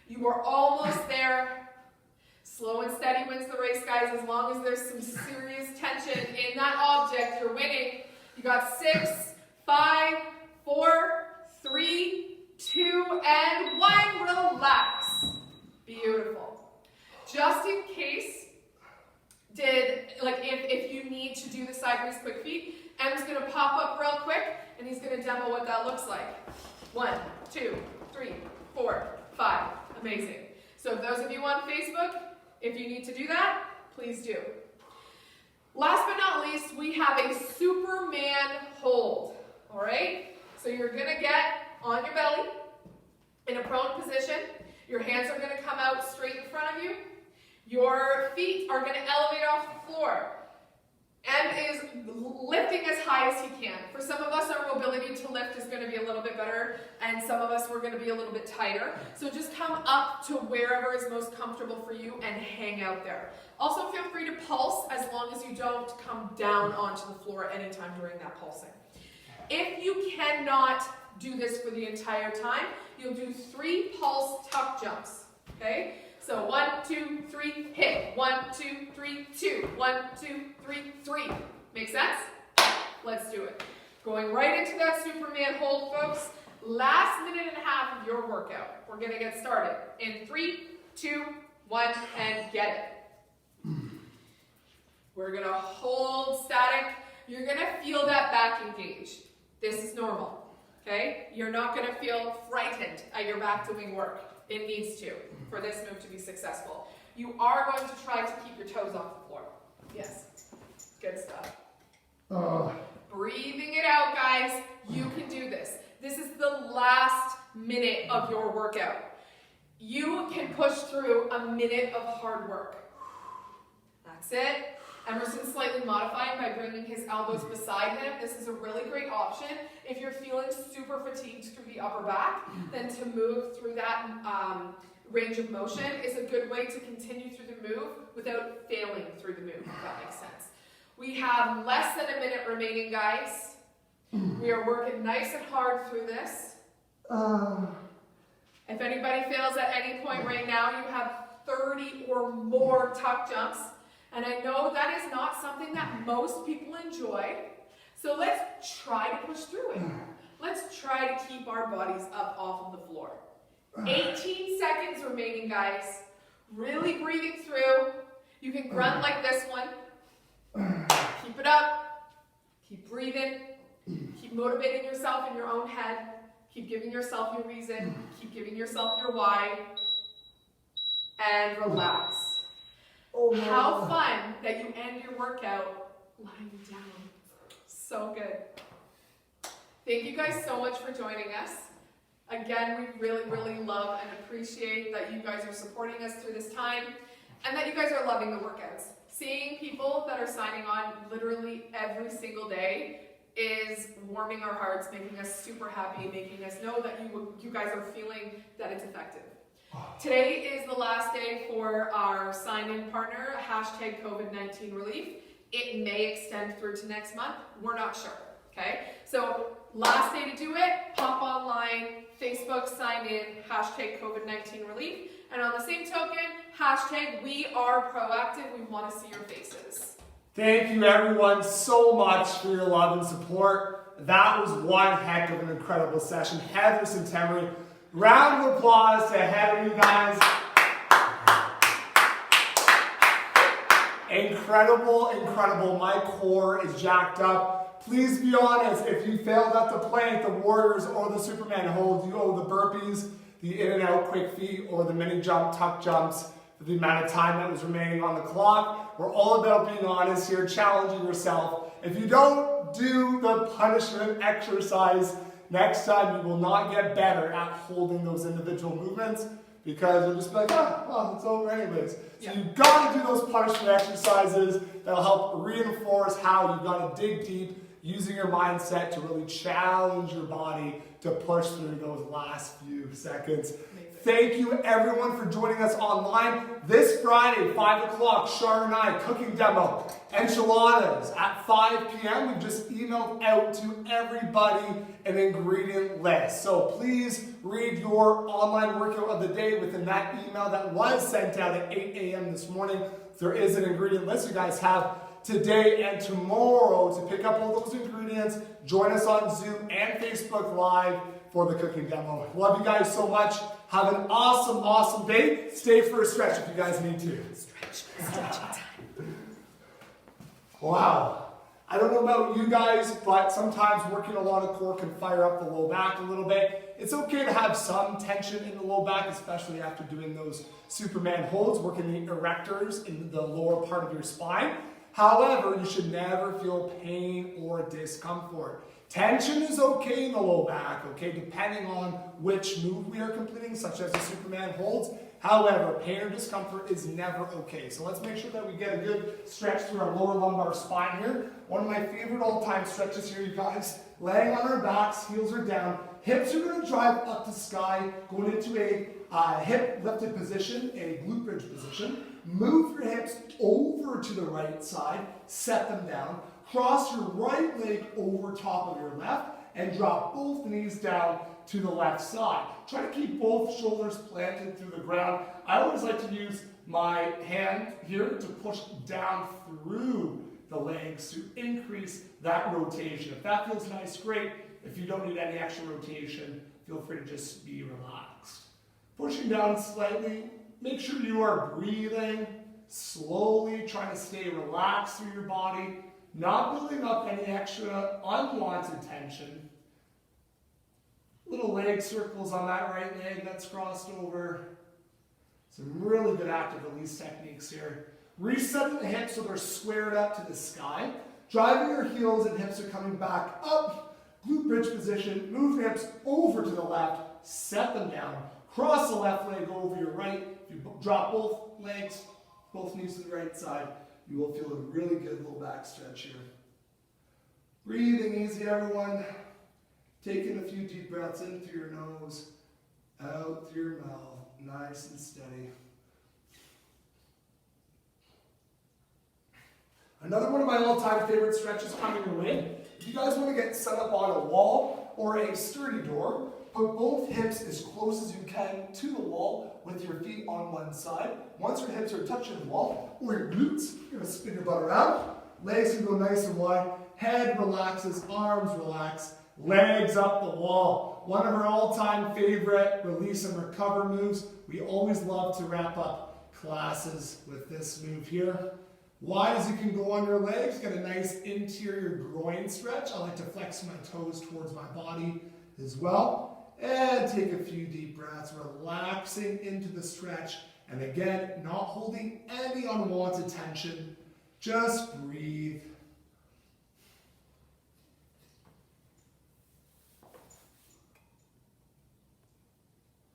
Speaker 1: You are almost there. Slow and steady wins the race, guys. As long as there's some serious tension in that object, you're winning. You got 6, 5, 4, 3, 2, and 1. Relax. Beautiful. Just in case, if you need to do the sideways quick feet, Em's going to pop up real quick, and he's going to demo what that looks like. 1, 2, 3, 4, 5. Amazing. So those of you on Facebook, if you need to do that, please do. Last but not least, we have a Superman hold. All right? So you're going to get on your belly in a prone position. Your hands are going to come out straight in front of you. Your feet are going to elevate off the floor. And is lifting as high as he can. For some of us, our mobility to lift is going to be a little bit better, and some of us, we're going to be a little bit tighter. So just come up to wherever is most comfortable for you and hang out there. Also, feel free to pulse as long as you don't come down onto the floor anytime during that pulsing. If you cannot do this for the entire time, you'll do 3 pulse tuck jumps. Okay? So 1, 2, 3, hit. 1, 2, 3, 2. 1, 2, 3, 3. Make sense? Let's do it. Going right into that Superman hold, folks. Last minute and a half of your workout. We're going to get started. In 3, 2, 1, and get it. We're going to hold static. You're going to feel that back engage. This is normal. Okay? You're not going to feel frightened at your back doing work. It needs to, for this move to be successful. You are going to try to keep your toes off the floor. Yes. Good stuff. Breathing it out, guys. You can do this. This is the last minute of your workout. You can push through a minute of hard work. That's it. Emerson's slightly modifying by bringing his elbows beside him. This is a really great option. If you're feeling super fatigued through the upper back, then to move through that range of motion is a good way to continue through the move without failing through the move, if that makes sense. We have less than a minute remaining, guys. We are working nice and hard through this. If anybody fails at any point right now, you have 30 or more tuck jumps. And I know that is not something that most people enjoy. So let's try to push through it. Let's try to keep our bodies up off of the floor. 18 seconds remaining, guys. Really breathing through. You can grunt like this one. Keep it up. Keep breathing. Keep motivating yourself in your own head. Keep giving yourself your reason. Keep giving yourself your why. And relax. How fun that you end your workout lying down. So good. Thank you guys so much for joining us. Again, we really, really love and appreciate that you guys are supporting us through this time and that you guys are loving the workouts. Seeing people that are signing on literally every single day is warming our hearts, making us super happy, making us know that you guys are feeling that it's effective. Today is the last day for our sign-in partner, hashtag COVID-19 relief. It may extend through to next month. We're not sure, okay? So last day to do it, pop online, Facebook sign in, hashtag COVID-19 relief. And on the same token, hashtag we are proactive. We want to see your faces.
Speaker 2: Thank you everyone so much for your love and support. That was one heck of an incredible session. Heather Santemery. Round of applause to Heather, you guys. Incredible, incredible. My core is jacked up. Please be honest, if you failed at the plank, the warriors, or the Superman hold, you owe the burpees, the in and out quick feet or the mini jump, tuck jumps for the amount of time that was remaining on the clock. We're all about being honest here, challenging yourself. If you don't do the punishment exercise next time, you will not get better at holding those individual movements because you'll just be like, well, it's over anyways. So you've got to do those punishment exercises that'll help reinforce how you've got to dig deep using your mindset to really challenge your body to push through those last few seconds. Thank you everyone for joining us online. This Friday, 5 o'clock, Char and I, cooking demo, enchiladas at 5 p.m. We've just emailed out to everybody an ingredient list. So please read your online workout of the day within that email that was sent out at 8 a.m. this morning. There is an ingredient list you guys have today and tomorrow to pick up all those ingredients. Join us on Zoom and Facebook Live for the cooking demo. Love you guys so much. Have an awesome, awesome day. Stay for a stretch if you guys need to.
Speaker 1: Stretching time.
Speaker 2: Wow. I don't know about you guys, but sometimes working a lot of core can fire up the low back a little bit. It's okay to have some tension in the low back, especially after doing those Superman holds, working the erectors in the lower part of your spine. However, you should never feel pain or discomfort. Tension is okay in the low back, okay, depending on which move we are completing, such as the Superman holds. However, pain or discomfort is never okay. So let's make sure that we get a good stretch through our lower lumbar spine here. One of my favorite all-time stretches here, you guys. Laying on our backs, heels are down. Hips are going to drive up to sky, going into a hip lifted position, a glute bridge position. Move your hips over to the right side, set them down. Cross your right leg over top of your left and drop both knees down to the left side. Try to keep both shoulders planted through the ground. I always like to use my hand here to push down through the legs to increase that rotation. If that feels nice, great. If you don't need any extra rotation, feel free to just be relaxed. Pushing down slightly. Make sure you are breathing slowly, trying to stay relaxed through your body. Not building up any extra unwanted tension. Little leg circles on that right leg that's crossed over. Some really good active release techniques here. Resetting the hips so they're squared up to the sky. Driving your heels and hips are coming back up. Glute bridge position. Move your hips over to the left. Set them down. Cross the left leg over your right. If you drop both legs, both knees to the right side, you will feel a really good low back stretch here. Breathing easy, everyone. Taking a few deep breaths in through your nose, out through your mouth, nice and steady. Another one of my all-time favorite stretches coming your way. If you guys want to get set up on a wall or a sturdy door, put both hips as close as you can to the wall with your feet on one side. Once your hips are touching the wall, or your glutes, you're going to spin your butt around. Legs can go nice and wide. Head relaxes, arms relax, legs up the wall. One of our all-time favorite release and recover moves. We always love to wrap up classes with this move here. Wide as you can go on your legs, get a nice interior groin stretch. I like to flex my toes towards my body as well. And take a few deep breaths, relaxing into the stretch. And again, not holding any unwanted tension. Just breathe.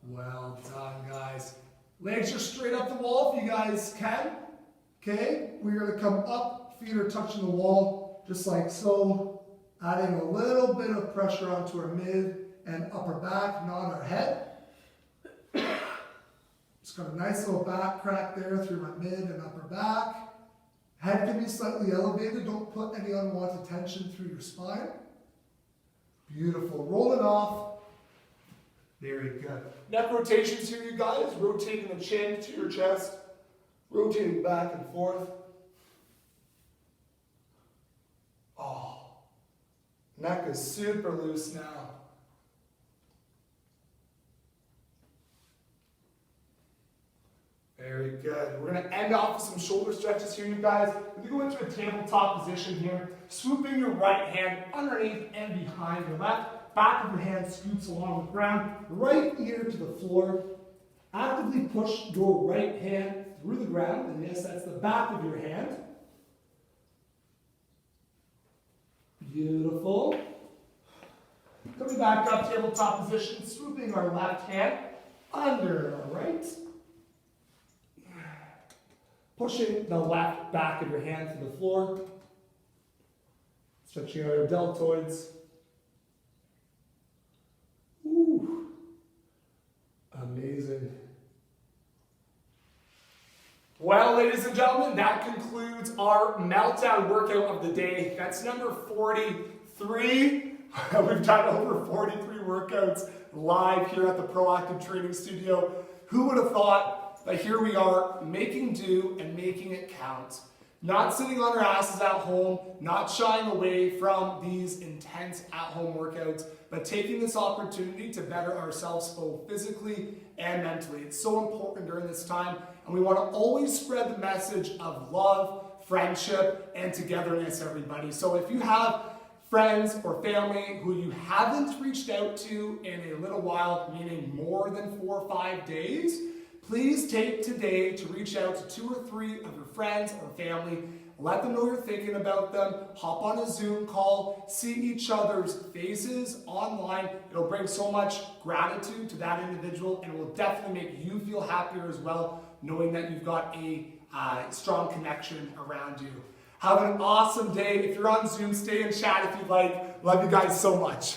Speaker 2: Well done, guys. Legs are straight up the wall if you guys can. Okay, we're going to come up, feet are touching the wall, just like so. Adding a little bit of pressure onto our mid and upper back, not our head. Just got a nice little back crack there through my mid and upper back. Head can be slightly elevated. Don't put any unwanted tension through your spine. Beautiful. Roll it off. Very good. Neck rotations here, you guys. Rotating the chin to your chest. Rotating back and forth. Oh. Neck is super loose now. Very good. We're going to end off with some shoulder stretches here, you guys. We're going to go into a tabletop position here. Swooping your right hand underneath and behind your left. back of your hand scoots along the ground, right ear to the floor. Actively push your right hand through the ground, and yes, that's the back of your hand. Beautiful. Coming back up, tabletop position, swooping our left hand under our right. Pushing the left back of your hand to the floor. Stretching out our deltoids. Ooh. Amazing. Well, ladies and gentlemen, that concludes our Meltdown workout of the day. That's number 43. We've done over 43 workouts live here at the Proactive Training Studio. Who would have thought that here we are making do and making it count? Not sitting on our asses at home, not shying away from these intense at-home workouts, but taking this opportunity to better ourselves both physically and mentally. It's so important during this time, and we want to always spread the message of love, friendship, and togetherness, everybody. So if you have friends or family who you haven't reached out to in a little while, meaning more than 4 or 5 days, please take today to reach out to 2 or 3 of your friends or family. Let them know you're thinking about them. Hop on a Zoom call. See each other's faces online. It'll bring so much gratitude to that individual, and it will definitely make you feel happier as well, knowing that you've got a strong connection around you. Have an awesome day. If you're on Zoom, stay and chat if you'd like. Love you guys so much.